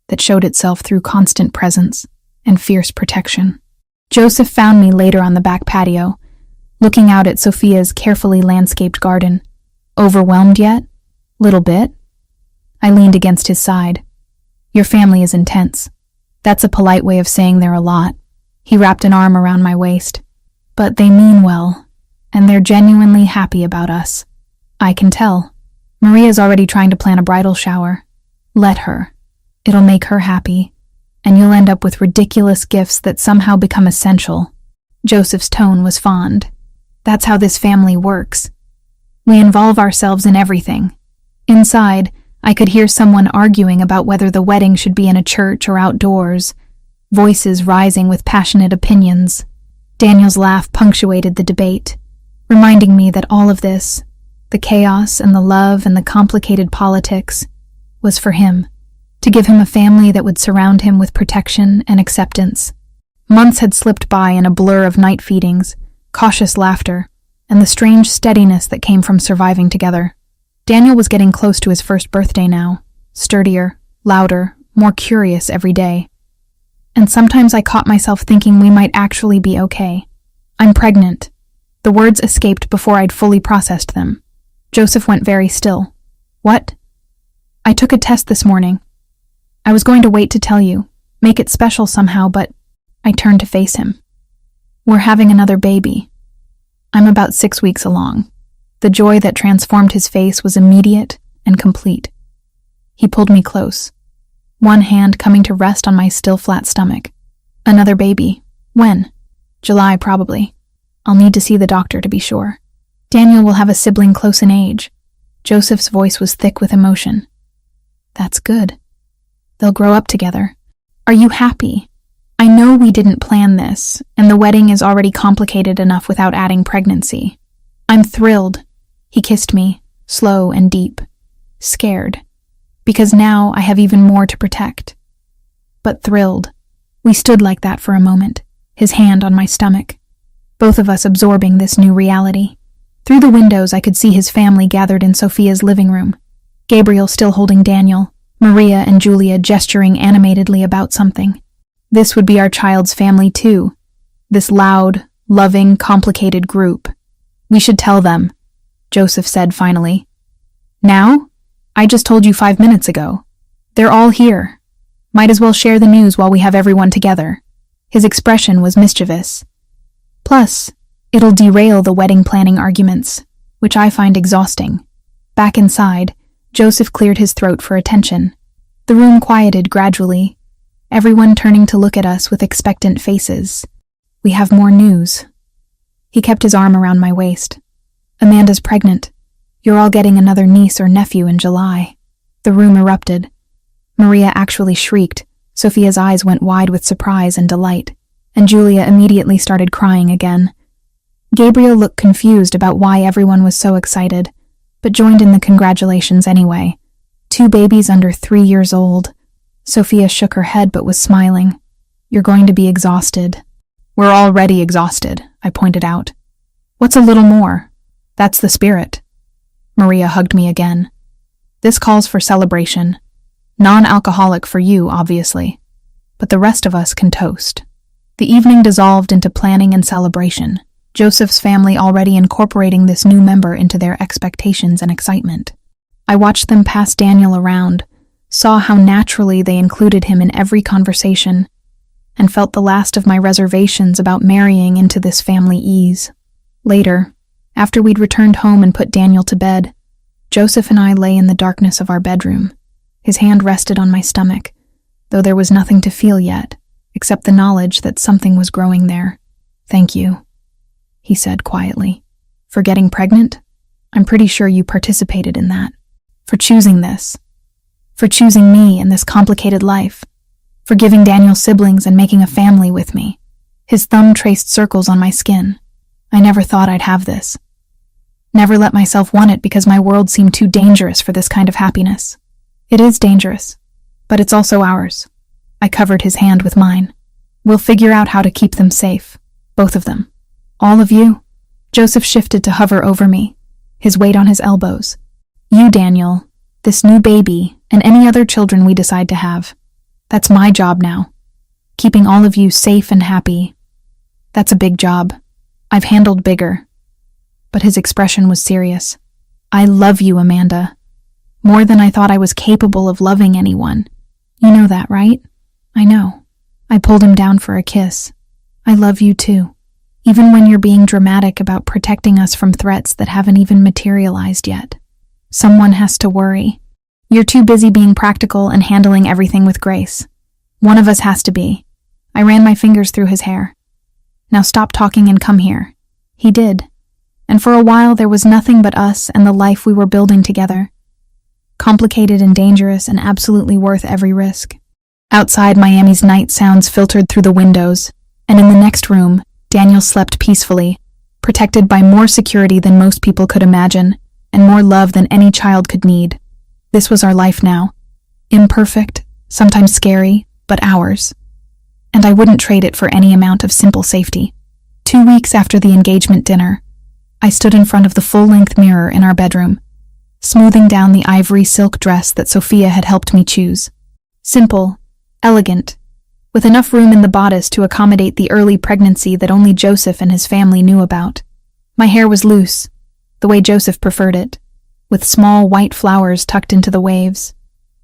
that showed itself through constant presence and fierce protection. Joseph found me later on the back patio, looking out at Sophia's carefully landscaped garden. Overwhelmed yet? Little bit? I leaned against his side. Your family is intense. That's a polite way of saying they're a lot. He wrapped an arm around my waist. But they mean well, and they're genuinely happy about us. I can tell. Maria's already trying to plan a bridal shower. Let her. It'll make her happy, and you'll end up with ridiculous gifts that somehow become essential. Joseph's tone was fond. That's how this family works. We involve ourselves in everything. Inside, I could hear someone arguing about whether the wedding should be in a church or outdoors, voices rising with passionate opinions. Daniel's laugh punctuated the debate, reminding me that all of this, the chaos and the love and the complicated politics, was for him, to give him a family that would surround him with protection and acceptance. Months had slipped by in a blur of night feedings, cautious laughter, and the strange steadiness that came from surviving together. Daniel was getting close to his first birthday now, sturdier, louder, more curious every day. And sometimes I caught myself thinking we might actually be okay. I'm pregnant. The words escaped before I'd fully processed them. Joseph went very still. What? I took a test this morning. I was going to wait to tell you, make it special somehow, but I turned to face him. We're having another baby. I'm about 6 weeks along. The joy that transformed his face was immediate and complete. He pulled me close, one hand coming to rest on my still flat stomach. Another baby. When? July, probably. I'll need to see the doctor to be sure. Daniel will have a sibling close in age. Joseph's voice was thick with emotion. That's good. They'll grow up together. Are you happy? I know we didn't plan this, and the wedding is already complicated enough without adding pregnancy. I'm thrilled. He kissed me, slow and deep. Scared. Because now I have even more to protect. But thrilled. We stood like that for a moment, his hand on my stomach, both of us absorbing this new reality. Through the windows I could see his family gathered in Sophia's living room. Gabriel still holding Daniel, Maria and Julia gesturing animatedly about something. This would be our child's family too. This loud, loving, complicated group. We should tell them, Joseph said finally. Now? I just told you 5 minutes ago. They're all here. Might as well share the news while we have everyone together. His expression was mischievous. Plus, it'll derail the wedding planning arguments, which I find exhausting. Back inside, Joseph cleared his throat for attention. The room quieted gradually, everyone turning to look at us with expectant faces. We have more news. He kept his arm around my waist. Amanda's pregnant. You're all getting another niece or nephew in July. The room erupted. Maria actually shrieked. Sophia's eyes went wide with surprise and delight, and Julia immediately started crying again. Gabriel looked confused about why everyone was so excited, but joined in the congratulations anyway. 2 babies under 3 years old. Sophia shook her head but was smiling. You're going to be exhausted. We're already exhausted, I pointed out. What's a little more? That's the spirit. Maria hugged me again. This calls for celebration. Non-alcoholic for you, obviously. But the rest of us can toast. The evening dissolved into planning and celebration, Joseph's family already incorporating this new member into their expectations and excitement. I watched them pass Daniel around, saw how naturally they included him in every conversation, and felt the last of my reservations about marrying into this family ease. Later, after we'd returned home and put Daniel to bed, Joseph and I lay in the darkness of our bedroom. His hand rested on my stomach, though there was nothing to feel yet, except the knowledge that something was growing there. "Thank you," he said quietly. "For getting pregnant? I'm pretty sure you participated in that. For choosing this. For choosing me in this complicated life. For giving Daniel siblings and making a family with me." His thumb traced circles on my skin. "I never thought I'd have this. Never let myself want it because my world seemed too dangerous for this kind of happiness. It is dangerous, but it's also ours." I covered his hand with mine. "We'll figure out how to keep them safe. Both of them. All of you." Joseph shifted to hover over me, his weight on his elbows. "You, Daniel, this new baby, and any other children we decide to have. That's my job now. Keeping all of you safe and happy. That's a big job. I've handled bigger." But his expression was serious. "I love you, Amanda. More than I thought I was capable of loving anyone. You know that, right?" "I know." I pulled him down for a kiss. "I love you too. Even when you're being dramatic about protecting us from threats that haven't even materialized yet. Someone has to worry. You're too busy being practical and handling everything with grace. One of us has to be." I ran my fingers through his hair. "Now stop talking and come here." He did. And for a while there was nothing but us and the life we were building together. Complicated and dangerous and absolutely worth every risk. Outside, Miami's night sounds filtered through the windows, and in the next room, Daniel slept peacefully, protected by more security than most people could imagine, and more love than any child could need. This was our life now. Imperfect, sometimes scary, but ours. And I wouldn't trade it for any amount of simple safety. 2 weeks after the engagement dinner, I stood in front of the full-length mirror in our bedroom, smoothing down the ivory silk dress that Sophia had helped me choose. Simple, elegant, with enough room in the bodice to accommodate the early pregnancy that only Joseph and his family knew about. My hair was loose, the way Joseph preferred it, with small white flowers tucked into the waves.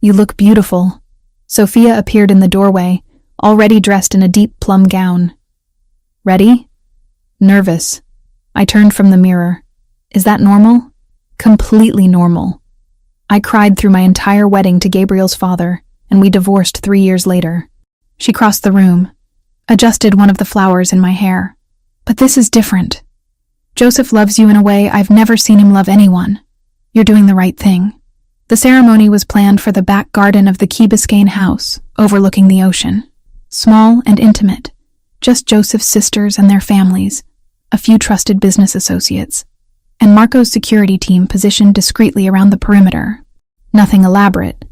"You look beautiful." Sophia appeared in the doorway, already dressed in a deep plum gown. "Ready?" Nervous. I turned from the mirror. "Is that normal?" Completely normal. I cried through my entire wedding to Gabriel's father, and we divorced 3 years later. She crossed the room, adjusted one of the flowers in my hair. "But this is different. Joseph loves you in a way I've never seen him love anyone. You're doing the right thing." The ceremony was planned for the back garden of the Key Biscayne house, overlooking the ocean. Small and intimate, just Joseph's sisters and their families, a few trusted business associates, and Marco's security team positioned discreetly around the perimeter. Nothing elaborate.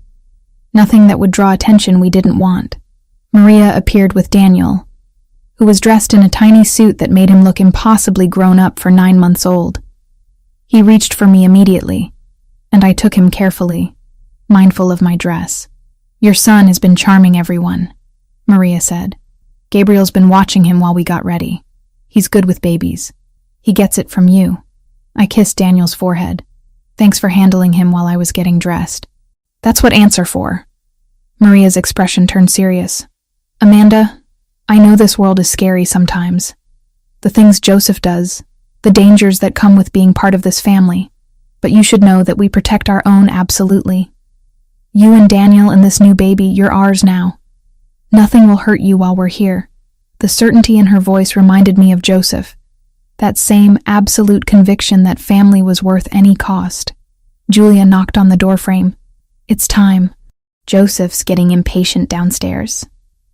Nothing that would draw attention we didn't want. Maria appeared with Daniel, who was dressed in a tiny suit that made him look impossibly grown up for 9 months old. He reached for me immediately, and I took him carefully, mindful of my dress. "Your son has been charming everyone," Maria said. "Gabriel's been watching him while we got ready. He's good with babies. He gets it from you." I kissed Daniel's forehead. "Thanks for handling him while I was getting dressed." "That's what aunts are for." Maria's expression turned serious. "Amanda, I know this world is scary sometimes. The things Joseph does, the dangers that come with being part of this family. But you should know that we protect our own absolutely. You and Daniel and this new baby, you're ours now. Nothing will hurt you while we're here." The certainty in her voice reminded me of Joseph, that same absolute conviction that family was worth any cost. Julia knocked on the doorframe. "It's time." Joseph's getting impatient downstairs.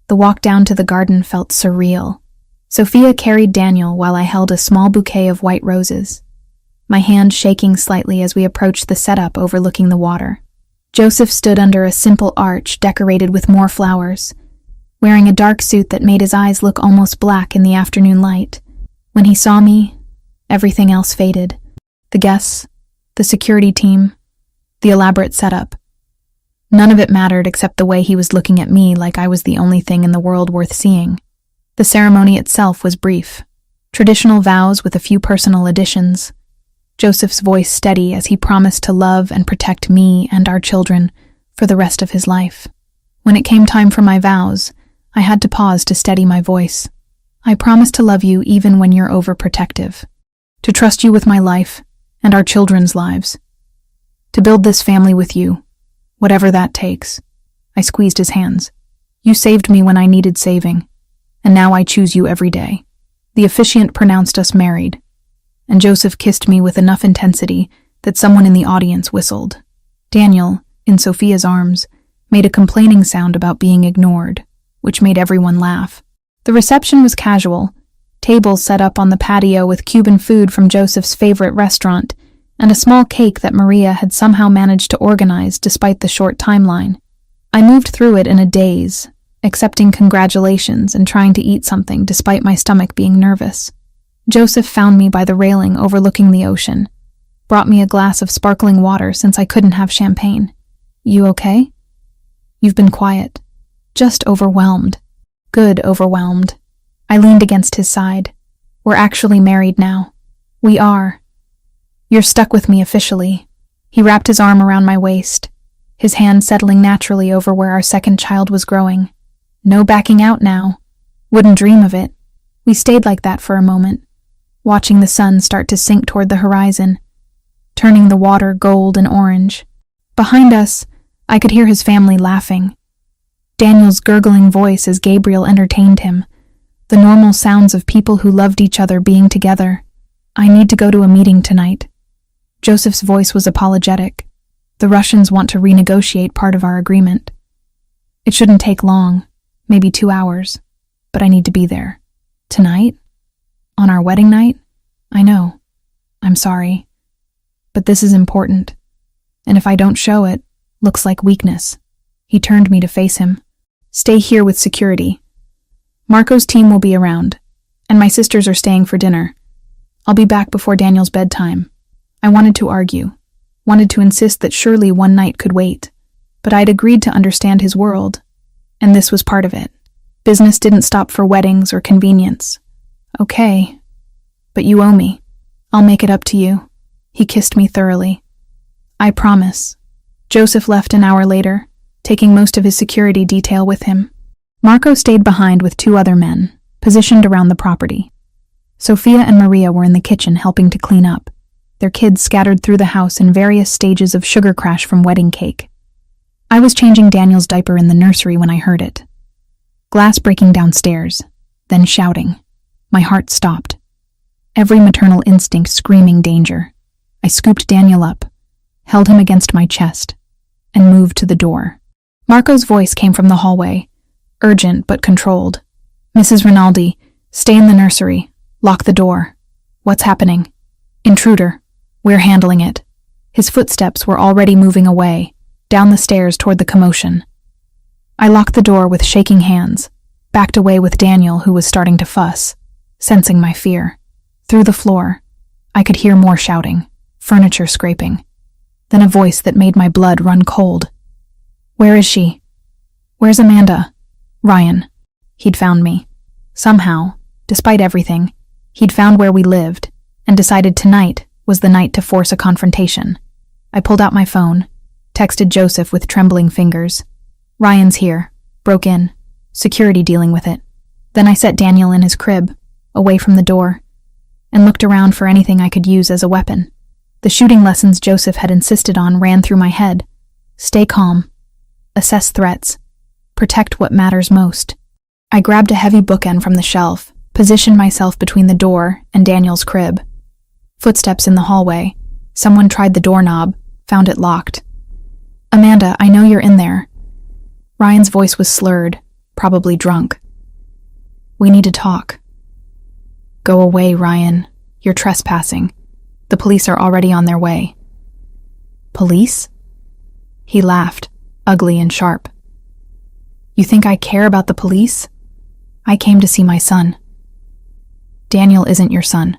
The walk down to the garden felt surreal. Sophia carried Daniel while I held a small bouquet of white roses, my hand shaking slightly as we approached the setup overlooking the water. Joseph stood under a simple arch decorated with more flowers, wearing a dark suit that made his eyes look almost black in the afternoon light. When he saw me, everything else faded. The guests, the security team, the elaborate setup. None of it mattered except the way he was looking at me like I was the only thing in the world worth seeing. The ceremony itself was brief. Traditional vows with a few personal additions. Joseph's voice steady as he promised to love and protect me and our children for the rest of his life. When it came time for my vows, I had to pause to steady my voice. "I promise to love you even when you're overprotective." To trust you with my life and our children's lives. To build this family with you, whatever that takes. I squeezed his hands. You saved me when I needed saving, and now I choose you every day. The officiant pronounced us married, and Joseph kissed me with enough intensity that someone in the audience whistled. Daniel, in Sophia's arms, made a complaining sound about being ignored, which made everyone laugh. The reception was casual, tables set up on the patio with Cuban food from Joseph's favorite restaurant, and a small cake that Maria had somehow managed to organize despite the short timeline. I moved through it in a daze, accepting congratulations and trying to eat something despite my stomach being nervous. Joseph found me by the railing overlooking the ocean, brought me a glass of sparkling water since I couldn't have champagne. You okay? You've been quiet. Just overwhelmed. Good overwhelmed. I leaned against his side. We're actually married now. We are. You're stuck with me officially. He wrapped his arm around my waist, his hand settling naturally over where our second child was growing. No backing out now. Wouldn't dream of it. We stayed like that for a moment, watching the sun start to sink toward the horizon, turning the water gold and orange. Behind us, I could hear his family laughing. Daniel's gurgling voice as Gabriel entertained him, the normal sounds of people who loved each other being together. I need to go to a meeting tonight. Joseph's voice was apologetic. The Russians want to renegotiate part of our agreement. It shouldn't take long, maybe 2 hours, but I need to be there. Tonight? On our wedding night? I know. I'm sorry. But this is important. And if I don't show it, looks like weakness. He turned me to face him. Stay here with security. Marco's team will be around, and my sisters are staying for dinner. I'll be back before Daniel's bedtime. I wanted to argue, wanted to insist that surely one night could wait, but I'd agreed to understand his world, and this was part of it. Business didn't stop for weddings or convenience. Okay, but you owe me. I'll make it up to you. He kissed me thoroughly. I promise. Joseph left an hour later, taking most of his security detail with him. Marco stayed behind with 2 other men, positioned around the property. Sophia and Maria were in the kitchen helping to clean up, their kids scattered through the house in various stages of sugar crash from wedding cake. I was changing Daniel's diaper in the nursery when I heard it. Glass breaking downstairs, then shouting. My heart stopped. Every maternal instinct screaming danger. I scooped Daniel up, held him against my chest, and moved to the door. Marco's voice came from the hallway, urgent but controlled. Mrs. Rinaldi, stay in the nursery. Lock the door. What's happening? Intruder. We're handling it. His footsteps were already moving away, down the stairs toward the commotion. I locked the door with shaking hands, backed away with Daniel, who was starting to fuss, sensing my fear. Through the floor, I could hear more shouting, furniture scraping, then a voice that made my blood run cold. Where is she? Where's Amanda? Ryan. He'd found me. Somehow, despite everything, he'd found where we lived, and decided tonight was the night to force a confrontation. I pulled out my phone, texted Joseph with trembling fingers. Ryan's here. Broke in. Security dealing with it. Then I set Daniel in his crib, away from the door, and looked around for anything I could use as a weapon. The shooting lessons Joseph had insisted on ran through my head. Stay calm. Assess threats. Protect what matters most. I grabbed a heavy bookend from the shelf, positioned myself between the door and Daniel's crib. Footsteps in the hallway. Someone tried the doorknob, found it locked. Amanda, I know you're in there. Ryan's voice was slurred, probably drunk. We need to talk. Go away, Ryan. You're trespassing. The police are already on their way. Police? He laughed, ugly and sharp. You think I care about the police? I came to see my son. Daniel isn't your son.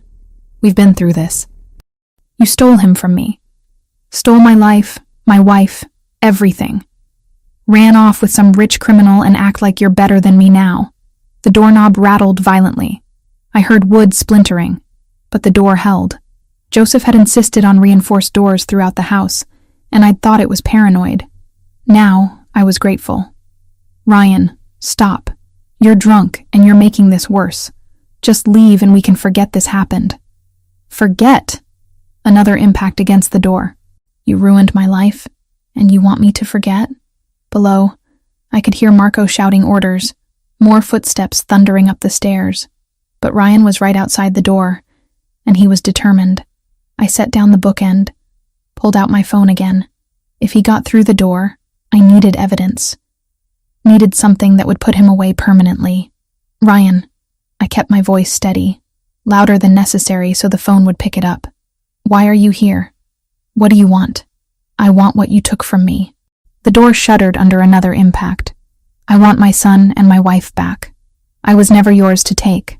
We've been through this. You stole him from me. Stole my life, my wife, everything. Ran off with some rich criminal and act like you're better than me now. The doorknob rattled violently. I heard wood splintering, but the door held. Joseph had insisted on reinforced doors throughout the house, and I'd thought it was paranoid. Now, I was grateful. Ryan, stop. You're drunk, and you're making this worse. Just leave and we can forget this happened. Forget! Another impact against the door. You ruined my life, and you want me to forget? Below, I could hear Marco shouting orders, more footsteps thundering up the stairs. But Ryan was right outside the door, and he was determined. I set down the bookend, pulled out my phone again. If he got through the door, I needed evidence. Needed something that would put him away permanently. Ryan. I kept my voice steady, louder than necessary so the phone would pick it up. Why are you here? What do you want? I want what you took from me. The door shuddered under another impact. I want my son and my wife back. I was never yours to take.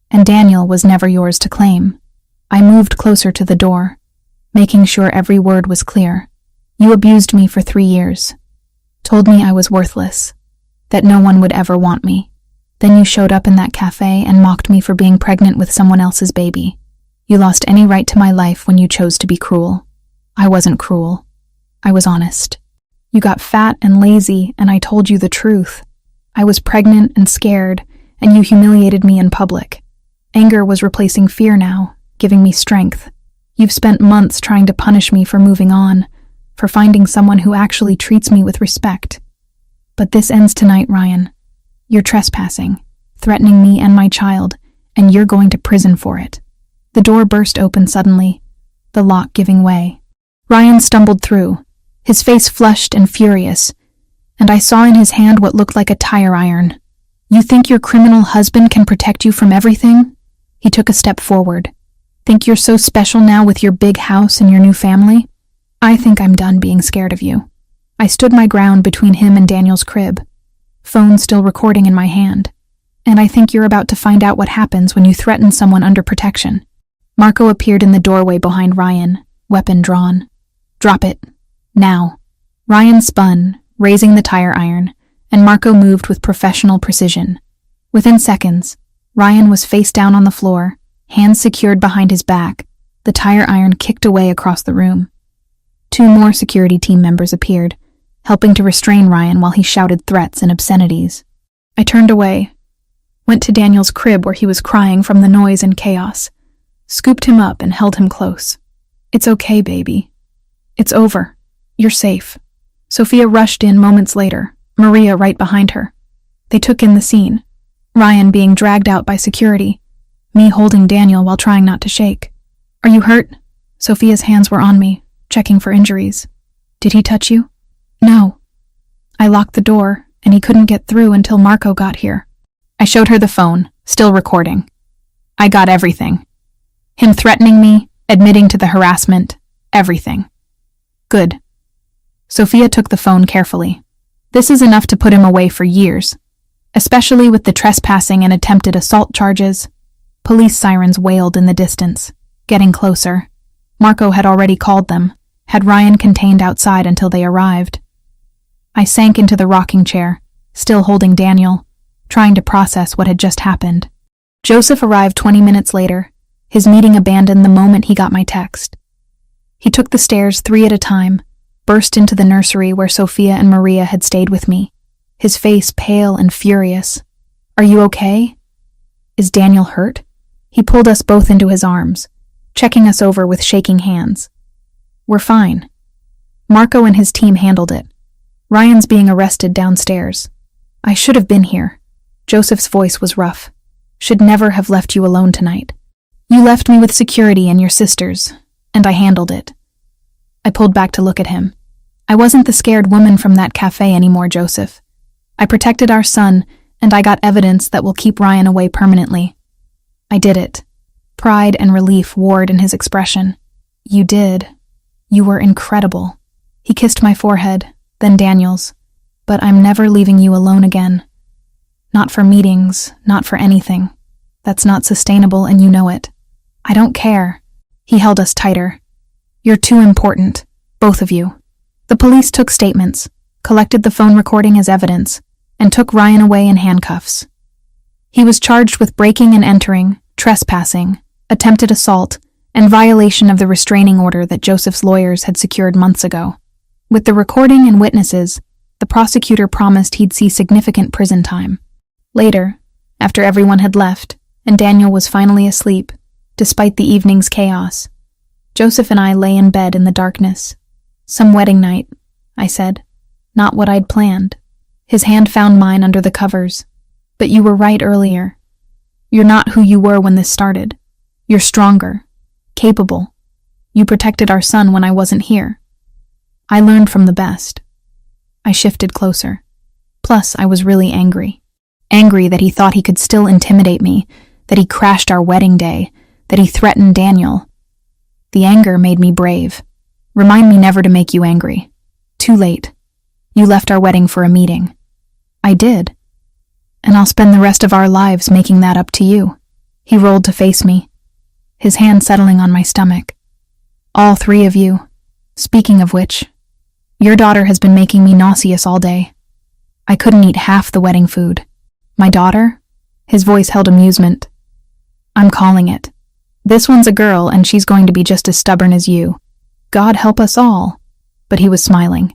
And Daniel was never yours to claim. I moved closer to the door, making sure every word was clear. You abused me for 3 years. Told me I was worthless. That no one would ever want me. Then you showed up in that cafe and mocked me for being pregnant with someone else's baby. You lost any right to my life when you chose to be cruel. I wasn't cruel. I was honest. You got fat and lazy, and I told you the truth. I was pregnant and scared, and you humiliated me in public. Anger was replacing fear now, giving me strength. You've spent months trying to punish me for moving on, for finding someone who actually treats me with respect. But this ends tonight, Ryan. You're trespassing, threatening me and my child, and you're going to prison for it. The door burst open suddenly, the lock giving way. Ryan stumbled through, his face flushed and furious, and I saw in his hand what looked like a tire iron. You think your criminal husband can protect you from everything? He took a step forward. Think you're so special now with your big house and your new family? I think I'm done being scared of you. I stood my ground between him and Daniel's crib, phone still recording in my hand. And I think you're about to find out what happens when you threaten someone under protection. Marco appeared in the doorway behind Ryan, weapon drawn. Drop it. Now. Ryan spun, raising the tire iron, and Marco moved with professional precision. Within seconds, Ryan was face down on the floor, hands secured behind his back, the tire iron kicked away across the room. 2 more security team members appeared, helping to restrain Ryan while he shouted threats and obscenities. I turned away, went to Daniel's crib where he was crying from the noise and chaos, scooped him up and held him close. It's okay, baby. It's over. You're safe. Sophia rushed in moments later, Maria right behind her. They took in the scene. Ryan being dragged out by security, me holding Daniel while trying not to shake. Are you hurt? Sophia's hands were on me, checking for injuries. Did he touch you? No. I locked the door, and he couldn't get through until Marco got here. I showed her the phone, still recording. I got everything. Him threatening me, admitting to the harassment, everything. Good. Sophia took the phone carefully. This is enough to put him away for years, especially with the trespassing and attempted assault charges. Police sirens wailed in the distance, getting closer. Marco had already called them, had Ryan contained outside until they arrived. I sank into the rocking chair, still holding Daniel, trying to process what had just happened. Joseph arrived 20 minutes later, his meeting abandoned the moment he got my text. He took the stairs 3 at a time, burst into the nursery where Sophia and Maria had stayed with me, his face pale and furious. Are you okay? Is Daniel hurt? He pulled us both into his arms, checking us over with shaking hands. We're fine. Marco and his team handled it. Ryan's being arrested downstairs. I should have been here. Joseph's voice was rough. Should never have left you alone tonight. You left me with security and your sisters, and I handled it. I pulled back to look at him. I wasn't the scared woman from that cafe anymore, Joseph. I protected our son, and I got evidence that will keep Ryan away permanently. I did it. Pride and relief warred in his expression. You did. You were incredible. He kissed my forehead, then Daniel's. But I'm never leaving you alone again. Not for meetings, not for anything. That's not sustainable and you know it. I don't care. He held us tighter. You're too important, both of you. The police took statements, collected the phone recording as evidence, and took Ryan away in handcuffs. He was charged with breaking and entering, trespassing, attempted assault, and violation of the restraining order that Joseph's lawyers had secured months ago. With the recording and witnesses, the prosecutor promised he'd see significant prison time. Later, after everyone had left, and Daniel was finally asleep, Despite the evening's chaos, Joseph and I lay in bed in the darkness. "Some wedding night," I said. Not what I'd planned. His hand found mine under the covers. "But you were right earlier. You're not who you were when this started. You're stronger, capable. You protected our son when I wasn't here. I learned from the best." I shifted closer. Plus, I was really angry. Angry that he thought he could still intimidate me, that he crashed our wedding day, that he threatened Daniel. The anger made me brave. "Remind me never to make you angry. Too late. You left our wedding for a meeting." "I did. And I'll spend the rest of our lives making that up to you." He rolled to face me, his hand settling on my stomach. "All three of you. Speaking of which, your daughter has been making me nauseous all day. I couldn't eat half the wedding food." "My daughter?" His voice held amusement. "I'm calling it. This one's a girl, and she's going to be just as stubborn as you. God help us all." But he was smiling.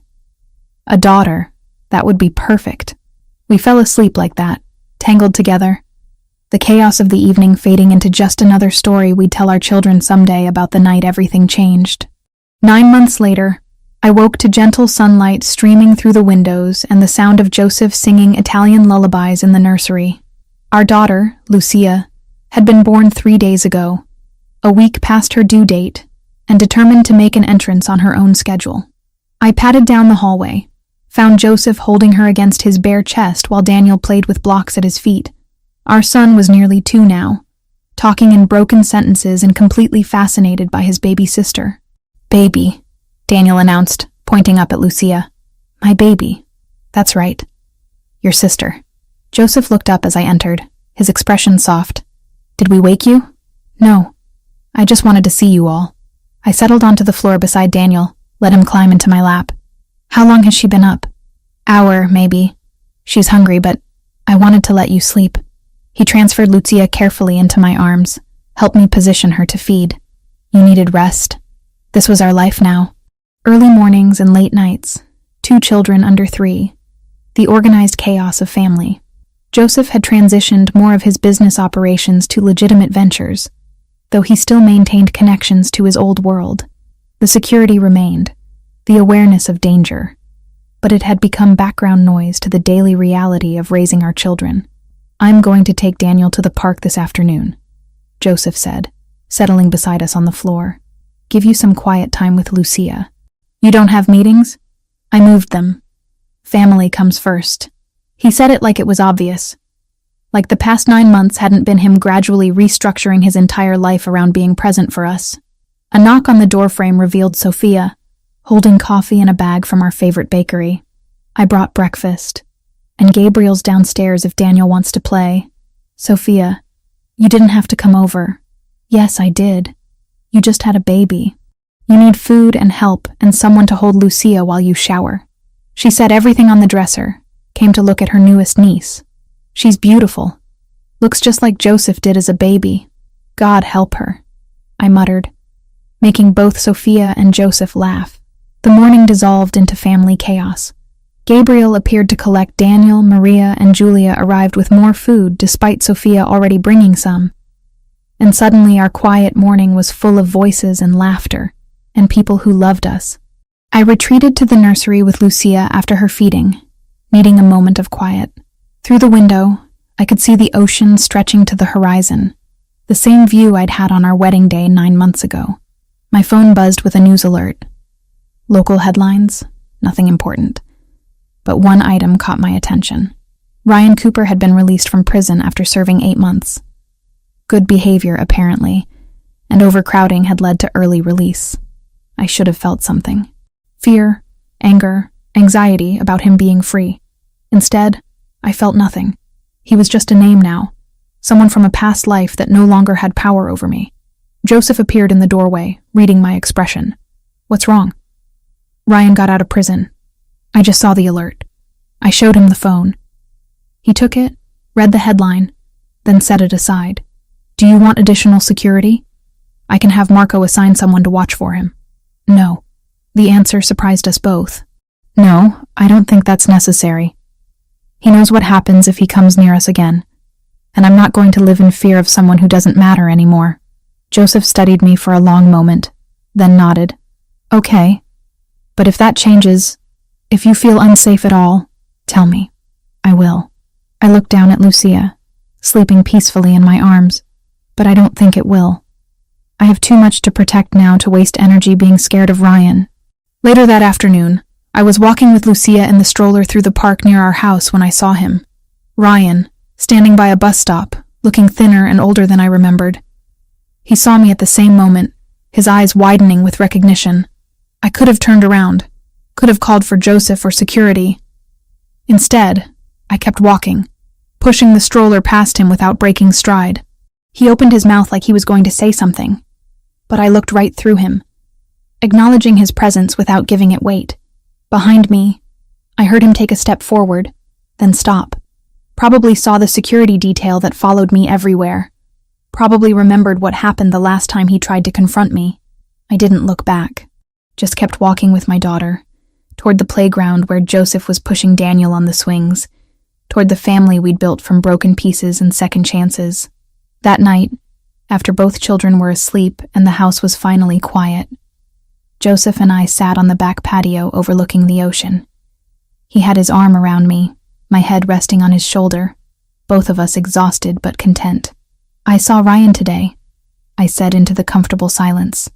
"A daughter. That would be perfect." We fell asleep like that, tangled together. The chaos of the evening fading into just another story we'd tell our children someday about the night everything changed. 9 months later, I woke to gentle sunlight streaming through the windows and the sound of Joseph singing Italian lullabies in the nursery. Our daughter, Lucia, had been born 3 days ago, a week past her due date, and determined to make an entrance on her own schedule. I padded down the hallway, found Joseph holding her against his bare chest while Daniel played with blocks at his feet. Our son was nearly 2 now, talking in broken sentences and completely fascinated by his baby sister. "Baby," Daniel announced, pointing up at Lucia. "My baby. That's right. Your sister." Joseph looked up as I entered, his expression soft. "Did we wake you?" "No. I just wanted to see you all." I settled onto the floor beside Daniel, let him climb into my lap. "How long has she been up?" "Hour, maybe. She's hungry, but I wanted to let you sleep." He transferred Lucia carefully into my arms, helped me position her to feed. "You needed rest. This was our life now. Early mornings and late nights, 2 children under 3, the organized chaos of family." Joseph had transitioned more of his business operations to legitimate ventures, though he still maintained connections to his old world. The security remained, the awareness of danger, but it had become background noise to the daily reality of raising our children. "I'm going to take Daniel to the park this afternoon," Joseph said, settling beside us on the floor. "Give you some quiet time with Lucia." "You don't have meetings?" "I moved them. Family comes first." He said it like it was obvious, like the past 9 months hadn't been him gradually restructuring his entire life around being present for us. A knock on the doorframe revealed Sophia, holding coffee and a bag from our favorite bakery. "I brought breakfast. And Gabriel's downstairs if Daniel wants to play." "Sophia, you didn't have to come over." "Yes, I did. You just had a baby. You need food and help and someone to hold Lucia while you shower." She set everything on the dresser, came to look at her newest niece. "She's beautiful. Looks just like Joseph did as a baby. God help her," I muttered, making both Sophia and Joseph laugh. The morning dissolved into family chaos. Gabriel appeared to collect Daniel, Maria, and Julia arrived with more food despite Sophia already bringing some. And suddenly our quiet morning was full of voices and laughter, and people who loved us. I retreated to the nursery with Lucia after her feeding, needing a moment of quiet. Through the window, I could see the ocean stretching to the horizon, the same view I'd had on our wedding day 9 months ago. My phone buzzed with a news alert. Local headlines, nothing important. But one item caught my attention. Ryan Cooper had been released from prison after serving 8 months. Good behavior, apparently, and overcrowding had led to early release. I should have felt something. Fear, anger, anxiety about him being free. Instead, I felt nothing. He was just a name now, someone from a past life that no longer had power over me. Joseph appeared in the doorway, reading my expression. "What's wrong?" "Ryan got out of prison. I just saw the alert." I showed him the phone. He took it, read the headline, then set it aside. "Do you want additional security? I can have Marco assign someone to watch for him." "No." The answer surprised us both. "No, I don't think that's necessary. He knows what happens if he comes near us again, and I'm not going to live in fear of someone who doesn't matter anymore." Joseph studied me for a long moment, then nodded. Okay, but if that changes, if you feel unsafe at all, tell me. I will. I looked down at Lucia, sleeping peacefully in my arms, but I don't think it will. I have too much to protect now to waste energy being scared of Ryan. Later that afternoon, I was walking with Lucia in the stroller through the park near our house when I saw him. Ryan, standing by a bus stop, looking thinner and older than I remembered. He saw me at the same moment, his eyes widening with recognition. I could have turned around, could have called for Joseph or security. Instead, I kept walking, pushing the stroller past him without breaking stride. He opened his mouth like he was going to say something, but I looked right through him, acknowledging his presence without giving it weight. Behind me, I heard him take a step forward, then stop. Probably saw the security detail that followed me everywhere. Probably remembered what happened the last time he tried to confront me. I didn't look back, just kept walking with my daughter, toward the playground where Joseph was pushing Daniel on the swings, toward the family we'd built from broken pieces and second chances. That night, after both children were asleep and the house was finally quiet, Joseph and I sat on the back patio overlooking the ocean. He had his arm around me, my head resting on his shoulder, both of us exhausted but content. I saw Ryan today, I said into the comfortable silence.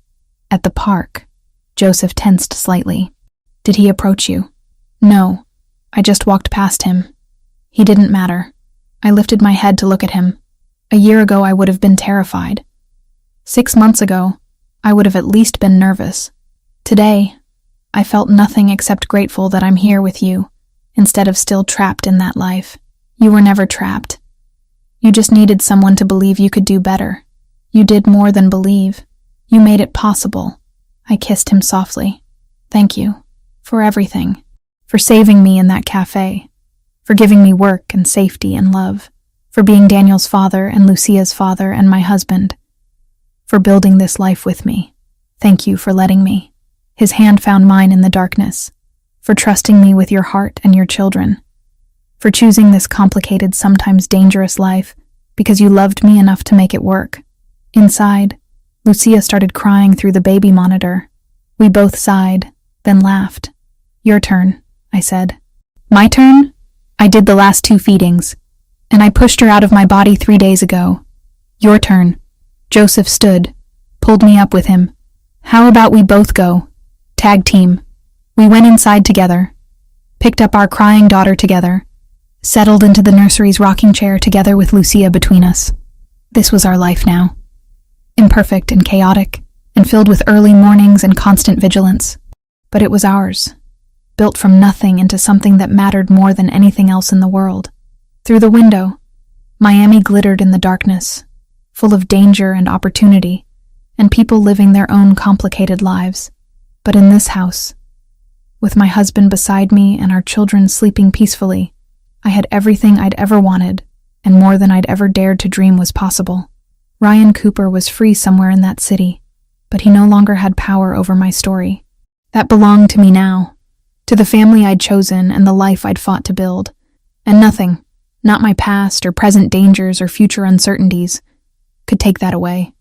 At the park. Joseph tensed slightly. Did he approach you? No, I just walked past him. He didn't matter. I lifted my head to look at him. A year ago I would have been terrified. 6 months ago, I would have at least been nervous. Today, I felt nothing except grateful that I'm here with you, instead of still trapped in that life. You were never trapped. You just needed someone to believe you could do better. You did more than believe. You made it possible. I kissed him softly. Thank you. For everything. For saving me in that cafe. For giving me work and safety and love. For being Daniel's father and Lucia's father and my husband. For building this life with me. Thank you for letting me. His hand found mine in the darkness. For trusting me with your heart and your children. For choosing this complicated, sometimes dangerous life because you loved me enough to make it work. Inside, Lucia started crying through the baby monitor. We both sighed, then laughed. Your turn, I said. My turn? I did the last 2 feedings, and I pushed her out of my body 3 days ago. Your turn. Joseph stood, pulled me up with him. How about we both go? Tag team. We went inside together, picked up our crying daughter together, settled into the nursery's rocking chair together with Lucia between us. This was our life now. Imperfect and chaotic, and filled with early mornings and constant vigilance. But it was ours, built from nothing into something that mattered more than anything else in the world. Through the window, Miami glittered in the darkness, full of danger and opportunity, and people living their own complicated lives. But in this house, with my husband beside me and our children sleeping peacefully, I had everything I'd ever wanted, and more than I'd ever dared to dream was possible. Ryan Cooper was free somewhere in that city, but he no longer had power over my story. That belonged to me now, to the family I'd chosen and the life I'd fought to build. And nothing, not my past or present dangers or future uncertainties, could take that away.